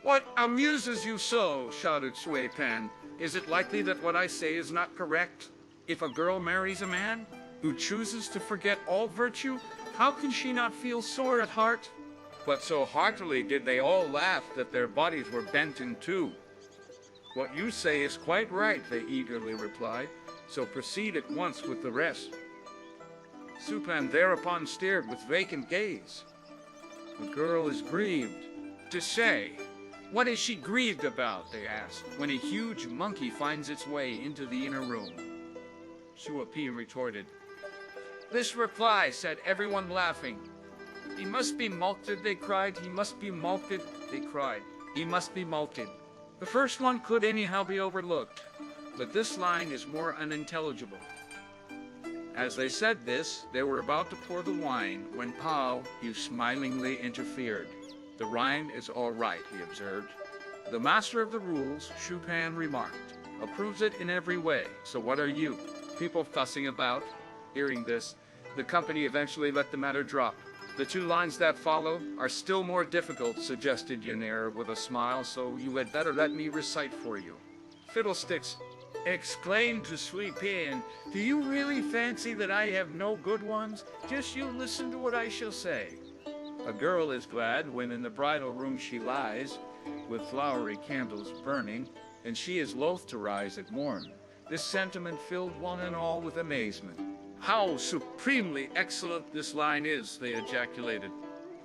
What amuses you so? Shouted Pan. Is it likely that what I say is not correct? If a girl marries a man who chooses to forget all virtue, how can she not feel sore at heart? But so heartily did they all laugh that their bodies were bent in two. What you say is quite right, they eagerly replied, so proceed at once with the rest. Supan thereupon stared with vacant gaze. The girl is grieved. To say, what is she grieved about, they asked, when a huge monkey finds its way into the inner room. Suapi retorted. This reply set everyone laughing. He must be malted, they cried. He must be malted, they cried. He must be malted. The first one could anyhow be overlooked, but this line is more unintelligible. As they said this, they were about to pour the wine when Pao-yü smilingly interfered. The rhyme is all right, he observed. The master of the rules, Pan remarked, approves it in every way, so what are you? People fussing about. Hearing this, the company eventually let the matter drop. The two lines that follow are still more difficult, suggested Ymir with a smile, so you had better let me recite for you. Fiddlesticks, exclaimed to Pan, do you really fancy that I have no good ones? Just you listen to what I shall say. A girl is glad when in the bridal room she lies, with flowery candles burning, and she is loath to rise at morn. This sentiment filled one and all with amazement. How supremely excellent this line is, they ejaculated.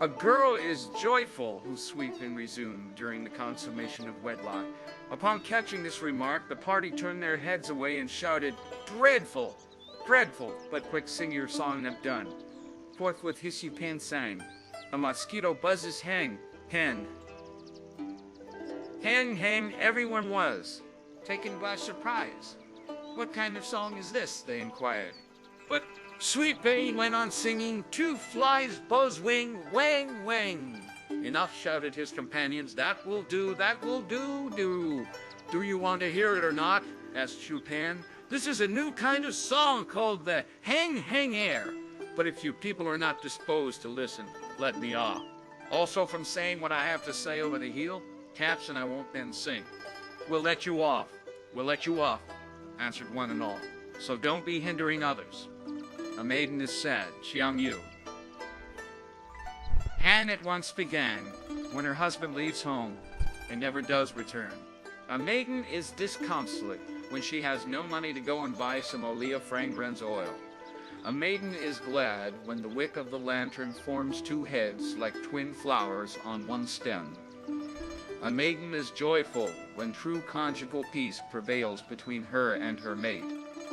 A girl is joyful, who Pan resumed during the consummation of wedlock. Upon catching this remark, the party turned their heads away and shouted, dreadful, dreadful, but quick, sing your song and done. Forthwith Pan sang, a mosquito buzzes hang, hen. Hang, everyone was taken by surprise. What kind of song is this? They inquired. But Pan went on singing, two flies buzz wing, wang, wang. Enough, shouted his companions, that will do, do. Do you want to hear it or not? Asked Pan. This is a new kind of song called the hang air. But if you people are not disposed to listen, let me off. Also from saying what I have to say over the heel, taps and I won't then sing. We'll let you off, answered one and all. So don't be hindering others. A maiden is sad, Xiang-yu. Han at once began, when her husband leaves home and never does return. A maiden is disconsolate when she has no money to go and buy some oleifrangren's oil. A maiden is glad when the wick of the lantern forms two heads like twin flowers on one stem. A maiden is joyful when true conjugal peace prevails between her and her mate.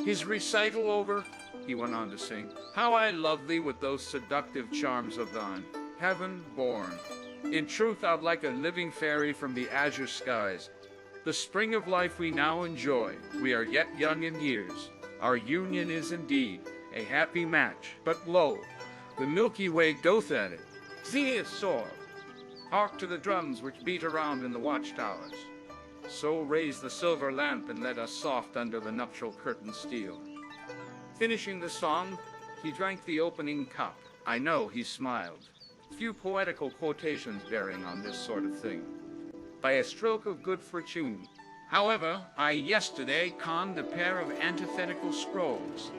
His recital over, he went on to sing, how I love thee with those seductive charms of thine, heaven born. In truth, I'd like a living fairy from the azure skies. The spring of life we now enjoy, we are yet young in years. Our union is indeed a happy match, but lo, the Milky Way doth at it. Thee is sore. Hark to the drums which beat around in the watchtowers. So raise the silver lamp and let us soft under the nuptial curtain steal. Finishing the song, he drank the opening cup. I know he smiled. Few poetical quotations bearing on this sort of thing. By a stroke of good fortune. However, I yesterday conned a pair of antithetical scrolls.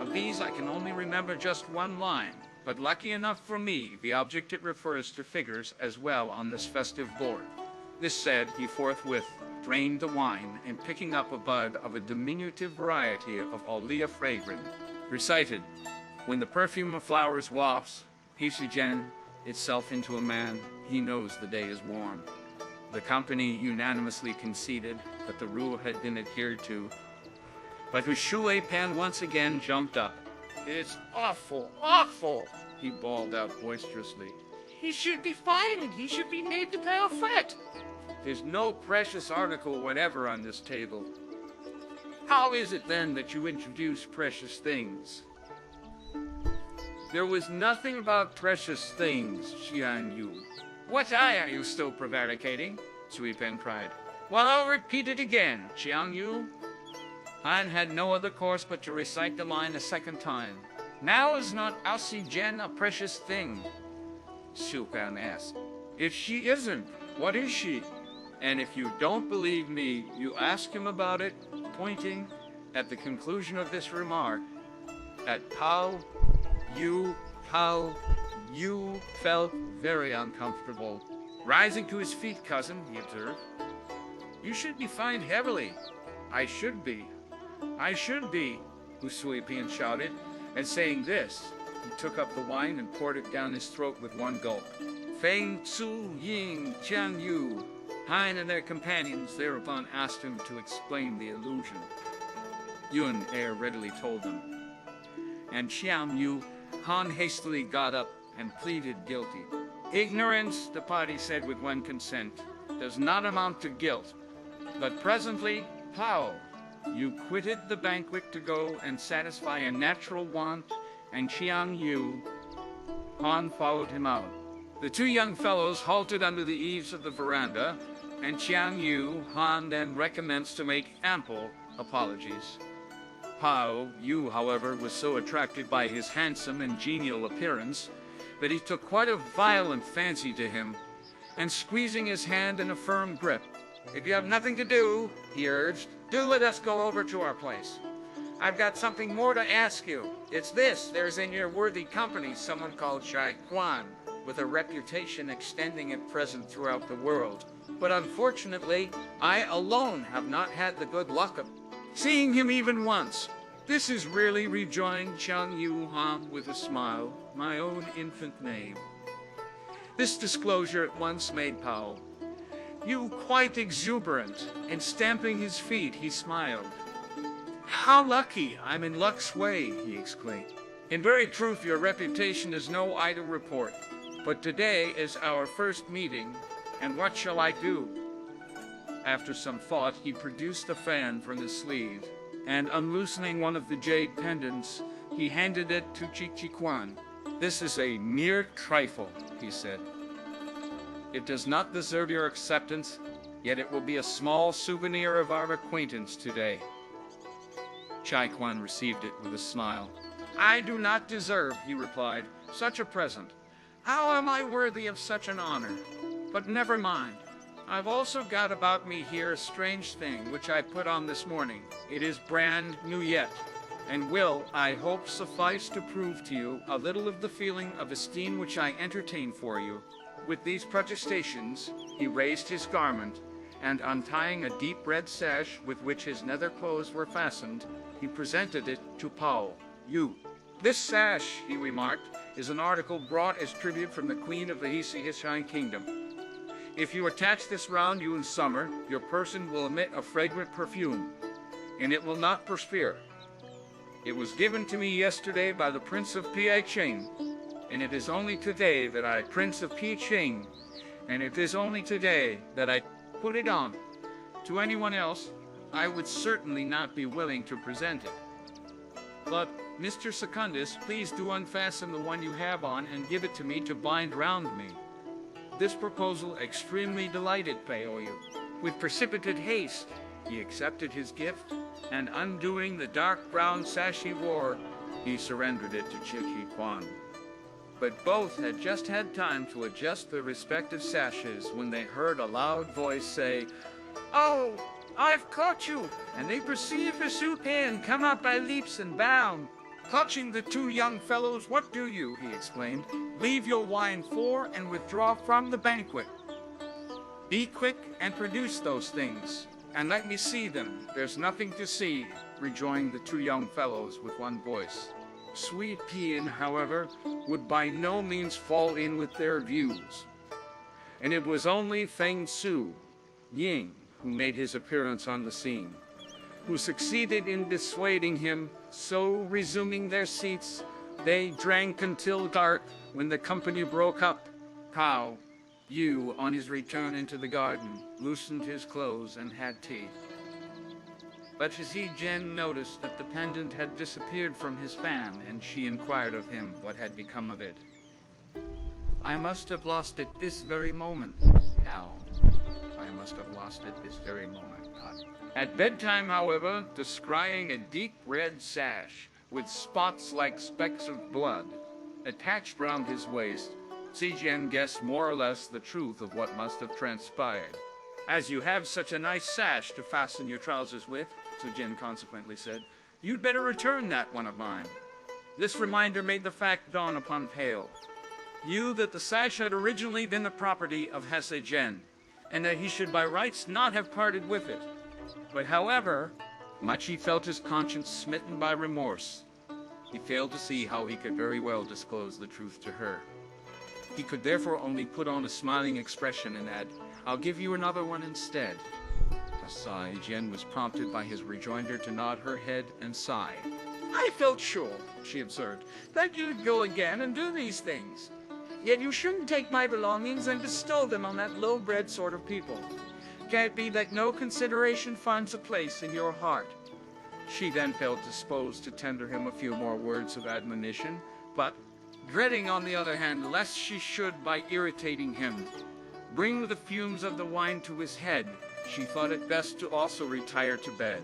Of these I can only remember just one line, but lucky enough for me, the object it refers to figures as well on this festive board. This said, he forthwith drained the wine, and picking up a bud of a diminutive variety of Olea fragrant, recited, when the perfume of flowers wafts Hisi-gen itself into a man, he knows the day is warm. The company unanimously conceded that the rule had been adhered to, but Shui Pan once again jumped up. It's awful, awful, he bawled out boisterously. He should be fined. He should be made to pay a flat. There's no precious article whatever on this table. How is it then that you introduce precious things? There was nothing about precious things, Xian-yu. What are you still prevaricating? Sui Pen cried. Well, I'll repeat it again, Xian-yu. Han had no other course but to recite the line a second time. Now is not Hsi-gen a precious thing? Sui Pen asked. If she isn't, what is she? And if you don't believe me, you ask him about it, pointing, at the conclusion of this remark, at Pao-yü. Pao-yü felt very uncomfortable. Rising to his feet, cousin, he observed. You should be fined heavily. I should be. I should be, Sui Pen shouted, and saying this, he took up the wine and poured it down his throat with one gulp. Feng, Su, Ying, Jiang Yu. Han and their companions thereupon asked him to explain the illusion. Yun Er readily told them. And Xiang-yu, Han hastily got up and pleaded guilty. Ignorance, the party said with one consent, does not amount to guilt. But presently, Pao, you quitted the banquet to go and satisfy a natural want, and Xiang-yu, Han followed him out. The two young fellows halted under the eaves of the veranda, and Xiang-yu, Han then recommenced to make ample apologies. Pao-yü, however, was so attracted by his handsome and genial appearance that he took quite a violent fancy to him, and squeezing his hand in a firm grip, if you have nothing to do, he urged, do let us go over to our place. I've got something more to ask you. It's this, there's in your worthy company someone called Shai Quan, with a reputation extending at present throughout the world. But unfortunately, I alone have not had the good luck of seeing him even once. This is really, rejoined Xiang-yu Han with a smile, my own infant name. This disclosure at once made Pao-yü quite exuberant, and stamping his feet, he smiled. How lucky! I'm in luck's way, he exclaimed. In very truth, your reputation is no idle report. But today is our first meeting, and what shall I do? After some thought, he produced a fan from his sleeve, and unloosening one of the jade pendants, he handed it to Chi-Chi-Quan. This is a mere trifle, he said. It does not deserve your acceptance, yet it will be a small souvenir of our acquaintance today. Chai-Quan received it with a smile. I do not deserve, he replied, such a present. How am I worthy of such an honor? But never mind. I've also got about me here a strange thing which I put on this morning. It is brand new yet, and will, I hope, suffice to prove to you a little of the feeling of esteem which I entertain for you. With these protestations, he raised his garment, and untying a deep red sash with which his nether clothes were fastened, he presented it to Pao-yü. This sash, he remarked, is an article brought as tribute from the Queen of the Hisi Kingdom. If you attach this round you in summer, your person will emit a fragrant perfume, and it will not perspire. It was given to me yesterday by the Prince of Pi-ch'ai, and it is only today that I, Prince of Pi-ch'ai, and it is only today that I put it on. To anyone else, I would certainly not be willing to present it. But, Mr. Secundus, please do unfasten the one you have on and give it to me to bind round me. This proposal extremely delighted Pao-yü. With precipitate haste, he accepted his gift, and undoing the dark brown sash he wore, he surrendered it to Chi-Quan. But both had just had time to adjust their respective sashes when they heard a loud voice say, "Oh, I've caught you!" And they perceived a Su-pan come out by leaps and bounds. Clutching the two young fellows, "What do you?" he exclaimed. "Leave your wine for and withdraw from the banquet. Be quick and produce those things, and let me see them." "There's nothing to see," rejoined the two young fellows with one voice. Sweet Pian, however, would by no means fall in with their views, and it was only Feng Ying who made his appearance on the scene, who succeeded in dissuading him. So, resuming their seats, they drank until dark, when the company broke up. Pao-yü, on his return into the garden, loosened his clothes and had tea. But Zhen noticed that the pendant had disappeared from his fan, and she inquired of him what had become of it. "I must have lost it this very moment." "How?" "I must have lost it this very moment." At bedtime, however, descrying a deep red sash, with spots like specks of blood, attached round his waist, Zhen guessed more or less the truth of what must have transpired. "As you have such a nice sash to fasten your trousers with," Zhen consequently said, "you'd better return that one of mine." This reminder made the fact dawn upon Pao-yü that the sash had originally been the property of Zhen, and that he should by rights not have parted with it. But however much he felt his conscience smitten by remorse, he failed to see how he could very well disclose the truth to her. He could therefore only put on a smiling expression and add, "I'll give you another one instead." Zhen was prompted by his rejoinder to nod her head and sigh. "I felt sure," she observed, "that you'd go again and do these things. Yet you shouldn't take my belongings and bestow them on that low-bred sort of people. Can it be that no consideration finds a place in your heart?" She then felt disposed to tender him a few more words of admonition, but, dreading on the other hand lest she should, by irritating him, bring the fumes of the wine to his head, she thought it best to also retire to bed.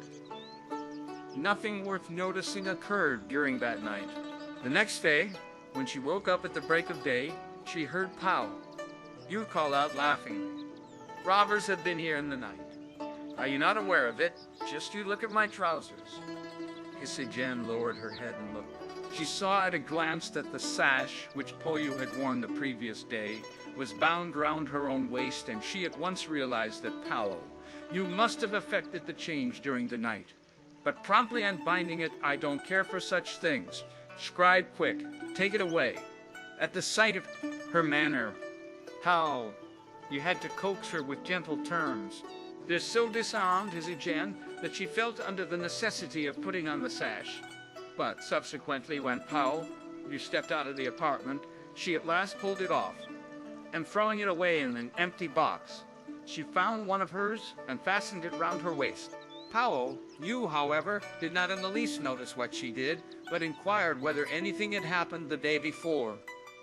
Nothing worth noticing occurred during that night. The next day, when she woke up at the break of day, she heard Pao-yü call out laughing, "Robbers have been here in the night. Are you not aware of it? Just you look at my trousers." Zhen lowered her head and looked. She saw at a glance that the sash, which Pao-yü had worn the previous day, was bound round her own waist, and she at once realized that Pao-yü must have effected the change during the night. But promptly unbinding it, "I don't care for such things. Scribe quick, take it away." At the sight of her manner, you had to coax her with gentle terms. This so disarmed Zhen that she felt under the necessity of putting on the sash. But subsequently, when Pao-yü stepped out of the apartment, she at last pulled it off, and throwing it away in an empty box, she found one of hers and fastened it round her waist. Pao-yü, however, did not in the least notice what she did, but inquired whether anything had happened the day before.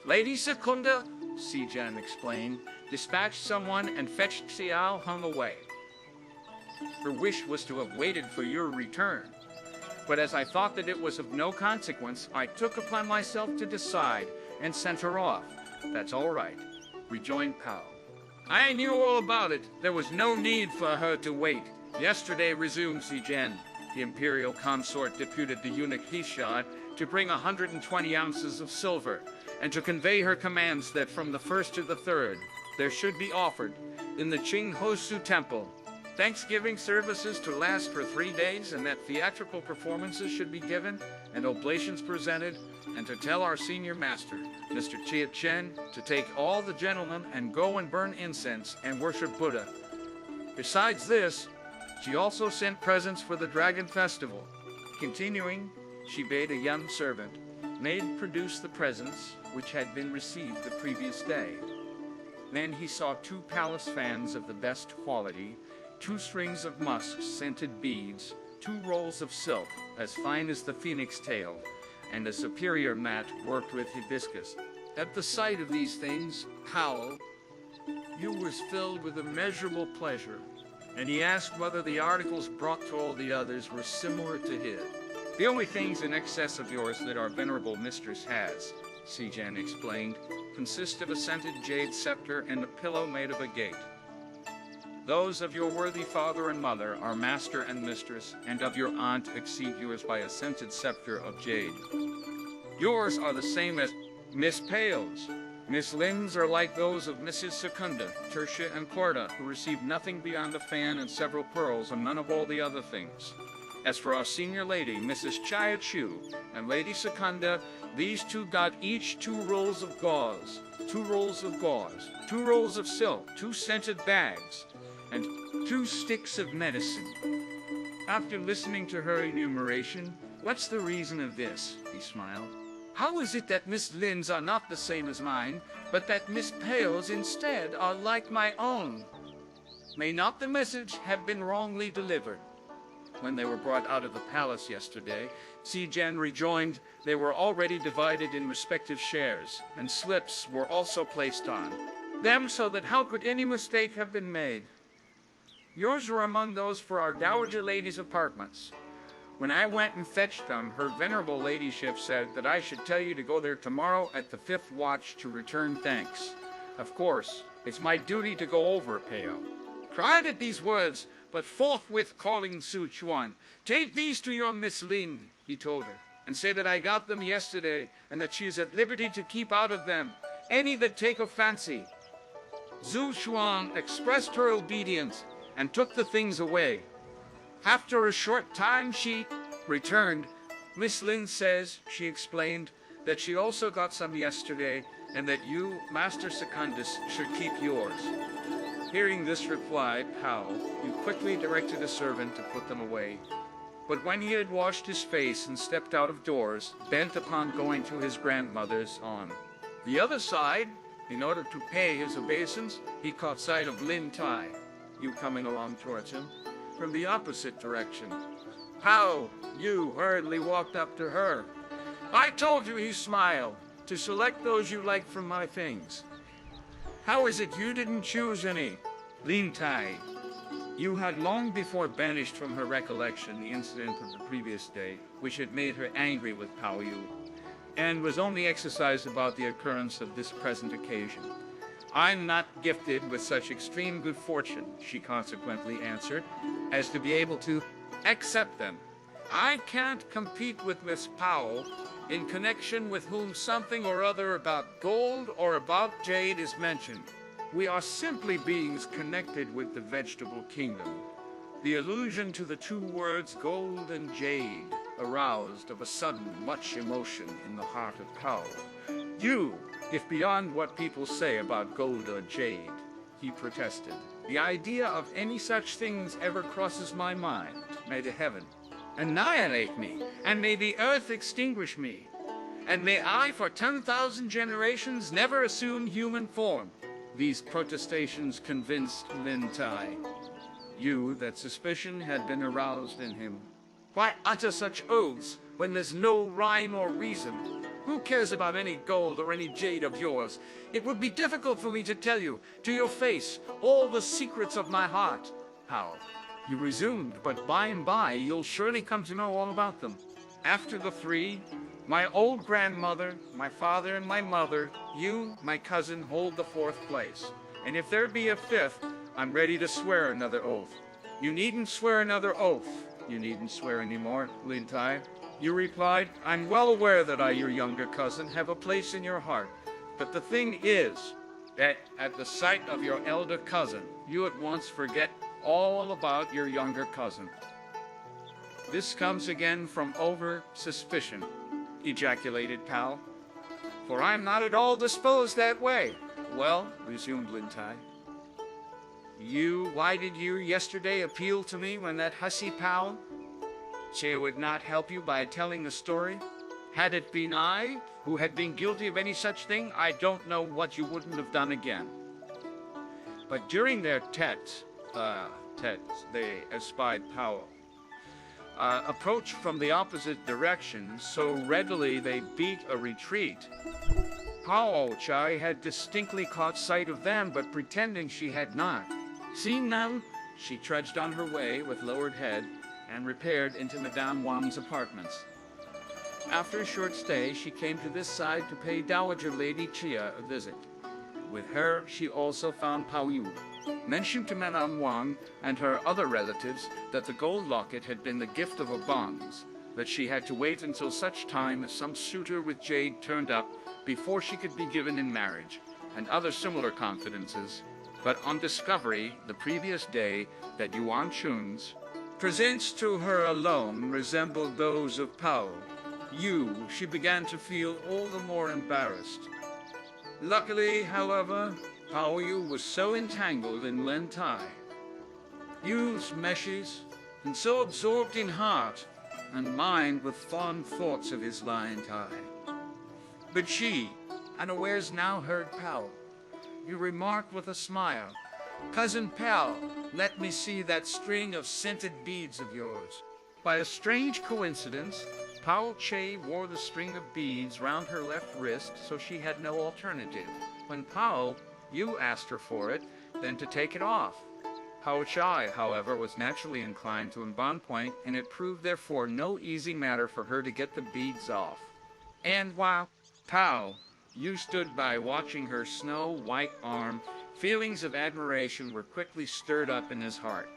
"Lady Secunda," Zhen explained, "dispatched someone and fetched Xiao Hung away. Her wish was to have waited for your return. But as I thought that it was of no consequence, I took upon myself to decide and sent her off." "That's all right," rejoined Pao. "I knew all about it. There was no need for her to wait. Yesterday," resumed Zhen, "the imperial consort deputed the eunuch Pao-ch'ai to bring 120 ounces of silver, and to convey her commands that from the 1st to the 3rd there should be offered, in the Qing-Hosu temple, Thanksgiving services to last for 3 days, and that theatrical performances should be given, and oblations presented, and to tell our senior master, Mr. Chen, to take all the gentlemen and go and burn incense and worship Buddha. Besides this, she also sent presents for the Dragon Festival." Continuing, she bade a young servant maid produce the presents which had been received the previous day. Then he saw 2 palace fans of the best quality, 2 strings of musk-scented beads, 2 rolls of silk, as fine as the phoenix tail, and a superior mat worked with hibiscus. At the sight of these things, Pao-yü was filled with immeasurable pleasure, and he asked whether the articles brought to all the others were similar to his. The only things in excess of yours that our venerable mistress has, Sijan explained, consist of a scented jade scepter and a pillow made of agate. Those of your worthy father and mother are master and mistress, and of your aunt exceed yours by a scented scepter of jade. Yours are the same as Miss Pale's. Miss Lin's are like those of Mrs. Secunda, Tertia, and Corda, who received nothing beyond a fan and several pearls, and none of all the other things. As for our senior lady, Mrs. Chai-chu, and Lady Secunda, these 2 got each 2 rolls of gauze, 2 rolls of gauze, 2 rolls of silk, 2 scented bags, and 2 sticks of medicine. After listening to her enumeration, "What's the reason of this?" he smiled. "How is it that Miss Lin's are not the same as mine, but that Miss Pale's instead are like my own? May not the message have been wrongly delivered?" When they were brought out of the palace yesterday, Sijan rejoined they were already divided in respective shares, and slips were also placed on them, so that how could any mistake have been made? Yours were among those for our dowager lady's apartments. When I went and fetched them, her venerable ladyship said that I should tell you to go there tomorrow at the 5th watch to return thanks. Of course, it's my duty to go over, Pao cried at these words, but forthwith calling Su Chuan. "Take these to your Miss Lin," he told her, "and say that I got them yesterday, and that she is at liberty to keep out of them any that take a fancy." Su Chuan expressed her obedience and took the things away. After a short time she returned. "Miss Lin says," she explained, "that she also got some yesterday, and that you, Master Secundus, should keep yours." Hearing this reply, Pao-yü quickly directed a servant to put them away. But when he had washed his face and stepped out of doors, bent upon going to his grandmother's on the other side, in order to pay his obeisance, he caught sight of Lin Tai-yü coming along towards him from the opposite direction. Pao-yü hurriedly walked up to her. "I told you," he smiled, "to select those you like from my things. How is it you didn't choose any?" Lin Tai-yü had long before banished from her recollection the incident of the previous day, which had made her angry with Pao-yü, and was only exercised about the occurrence of this present occasion. "I'm not gifted with such extreme good fortune," she consequently answered, "as to be able to accept them. I can't compete with Miss Pao, in connection with whom something or other about gold or about jade is mentioned. We are simply beings connected with the vegetable kingdom." The allusion to the 2 words gold and jade aroused of a sudden much emotion in the heart of Pao. "You, if beyond what people say about gold or jade," he protested. "The idea of any such things ever crosses my mind. May the heaven annihilate me, and may the earth extinguish me, and may I for 10,000 generations never assume human form." These protestations convinced Lin Tai-yü that suspicion had been aroused in him. "Why utter such oaths when there's no rhyme or reason? Who cares about any gold or any jade of yours? It would be difficult for me to tell you, to your face, all the secrets of my heart." Pao-yü resumed, "But by and by you'll surely come to know all about them. After the 3, my old grandmother, my father, and my mother, you, my cousin, hold the 4th place. And if there be a 5th, I'm ready to swear another oath." "You needn't swear another oath. You needn't swear any more, Lin Tai-yü replied. "I'm well aware that I, your younger cousin, have a place in your heart. But the thing is that at the sight of your elder cousin, you at once forget all about your younger cousin." "This comes again from over-suspicion," ejaculated Pao, "for I'm not at all disposed that way." "Well," resumed Lin Tai-yü, "why did you yesterday appeal to me when that hussy Pao-ch'ai would not help you by telling the story? Had it been I who had been guilty of any such thing, I don't know what you wouldn't have done again." But during their tete they espied Pao approached from the opposite direction so readily they beat a retreat. Pao-ch'ai had distinctly caught sight of them, but pretending she had not seen them, she trudged on her way with lowered head and repaired into Madame Wang's apartments. After a short stay, she came to this side to pay Dowager Lady Chia a visit. With her, she also found Pao-yü, mentioned to Madame Wang and her other relatives that the gold locket had been the gift of a bonze, that she had to wait until such time as some suitor with jade turned up before she could be given in marriage, and other similar confidences. But on discovery the previous day that Yuan Chun's presents to her alone resembled those of Pao-yü, she began to feel all the more embarrassed. Luckily, however, Pao-yü was so entangled in Lin Tai-yü's meshes, and so absorbed in heart and mind with fond thoughts of his lion tie. But she, unawares, now heard Pao-yü remark with a smile, "Cousin Pao, let me see that string of scented beads of yours." By a strange coincidence, Pao-ch'ai wore the string of beads round her left wrist, so she had no alternative, when Pao-yü asked her for it, then to take it off. Pao-ch'ai, however, was naturally inclined to embonpoint, and it proved therefore no easy matter for her to get the beads off. And while Pao-yü stood by watching her snow-white arm, feelings of admiration were quickly stirred up in his heart.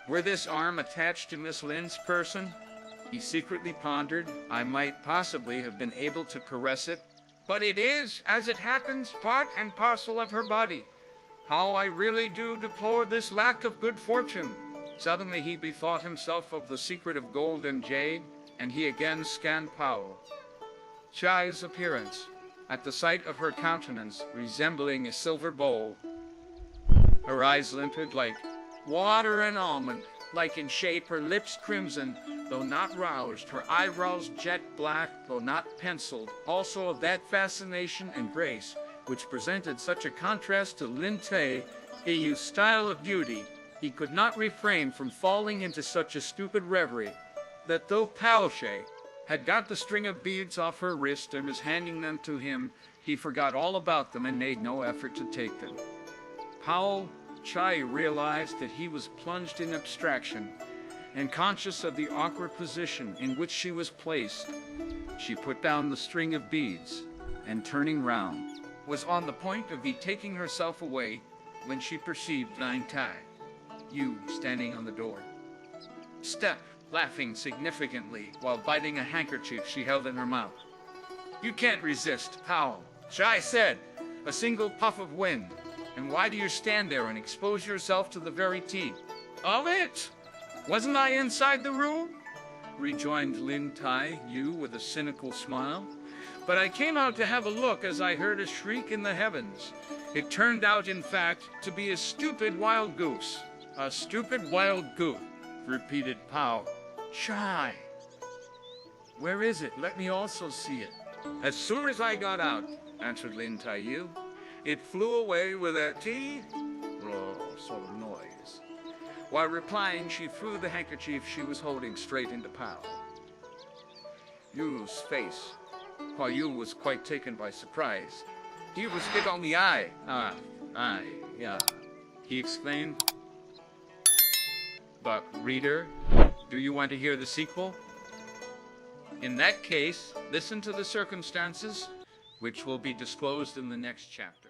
Were this arm attached to Miss Lin's person? He secretly pondered. I might possibly have been able to caress it, but it is, as it happens, part and parcel of her body. How I really do deplore this lack of good fortune. Suddenly he bethought himself of the secret of gold and jade, and he again scanned Pao-ch'ai's appearance. At the sight of her countenance, resembling a silver bowl, her eyes limpid like water and almond, like in shape her lips crimson, though not roused, her eyebrows jet black, though not penciled, also of that fascination and grace which presented such a contrast to Lin Tai-yü's style of beauty, he could not refrain from falling into such a stupid reverie, that though Pao-ch'ai had got the string of beads off her wrist and was handing them to him, he forgot all about them and made no effort to take them. Pao-ch'ai realized that he was plunged in abstraction, and conscious of the awkward position in which she was placed, she put down the string of beads, and turning round, was on the point of betaking herself away, when she perceived Lin Tai-yü standing on the door. Step, laughing significantly while biting a handkerchief she held in her mouth. "You can't resist, Pao-ch'ai said. A single puff of wind, and why do you stand there and expose yourself to the very teeth of it? Wasn't I inside the room?" rejoined Lin Tai-yü with a cynical smile. "But I came out to have a look as I heard a shriek in the heavens. It turned out, in fact, to be a stupid wild goose." "A stupid wild goose," repeated Pao-ch'ai. "Where is it? Let me also see it." "As soon as I got out," answered Lin Tai-yü. "It flew away with a sort of noise." While replying, she threw the handkerchief she was holding straight into Pao-yü's face. Pao-yü was quite taken by surprise. "He was hit on the eye." Yeah," he exclaimed. But, reader, do you want to hear the sequel? In that case, listen to the circumstances, which will be disclosed in the next chapter.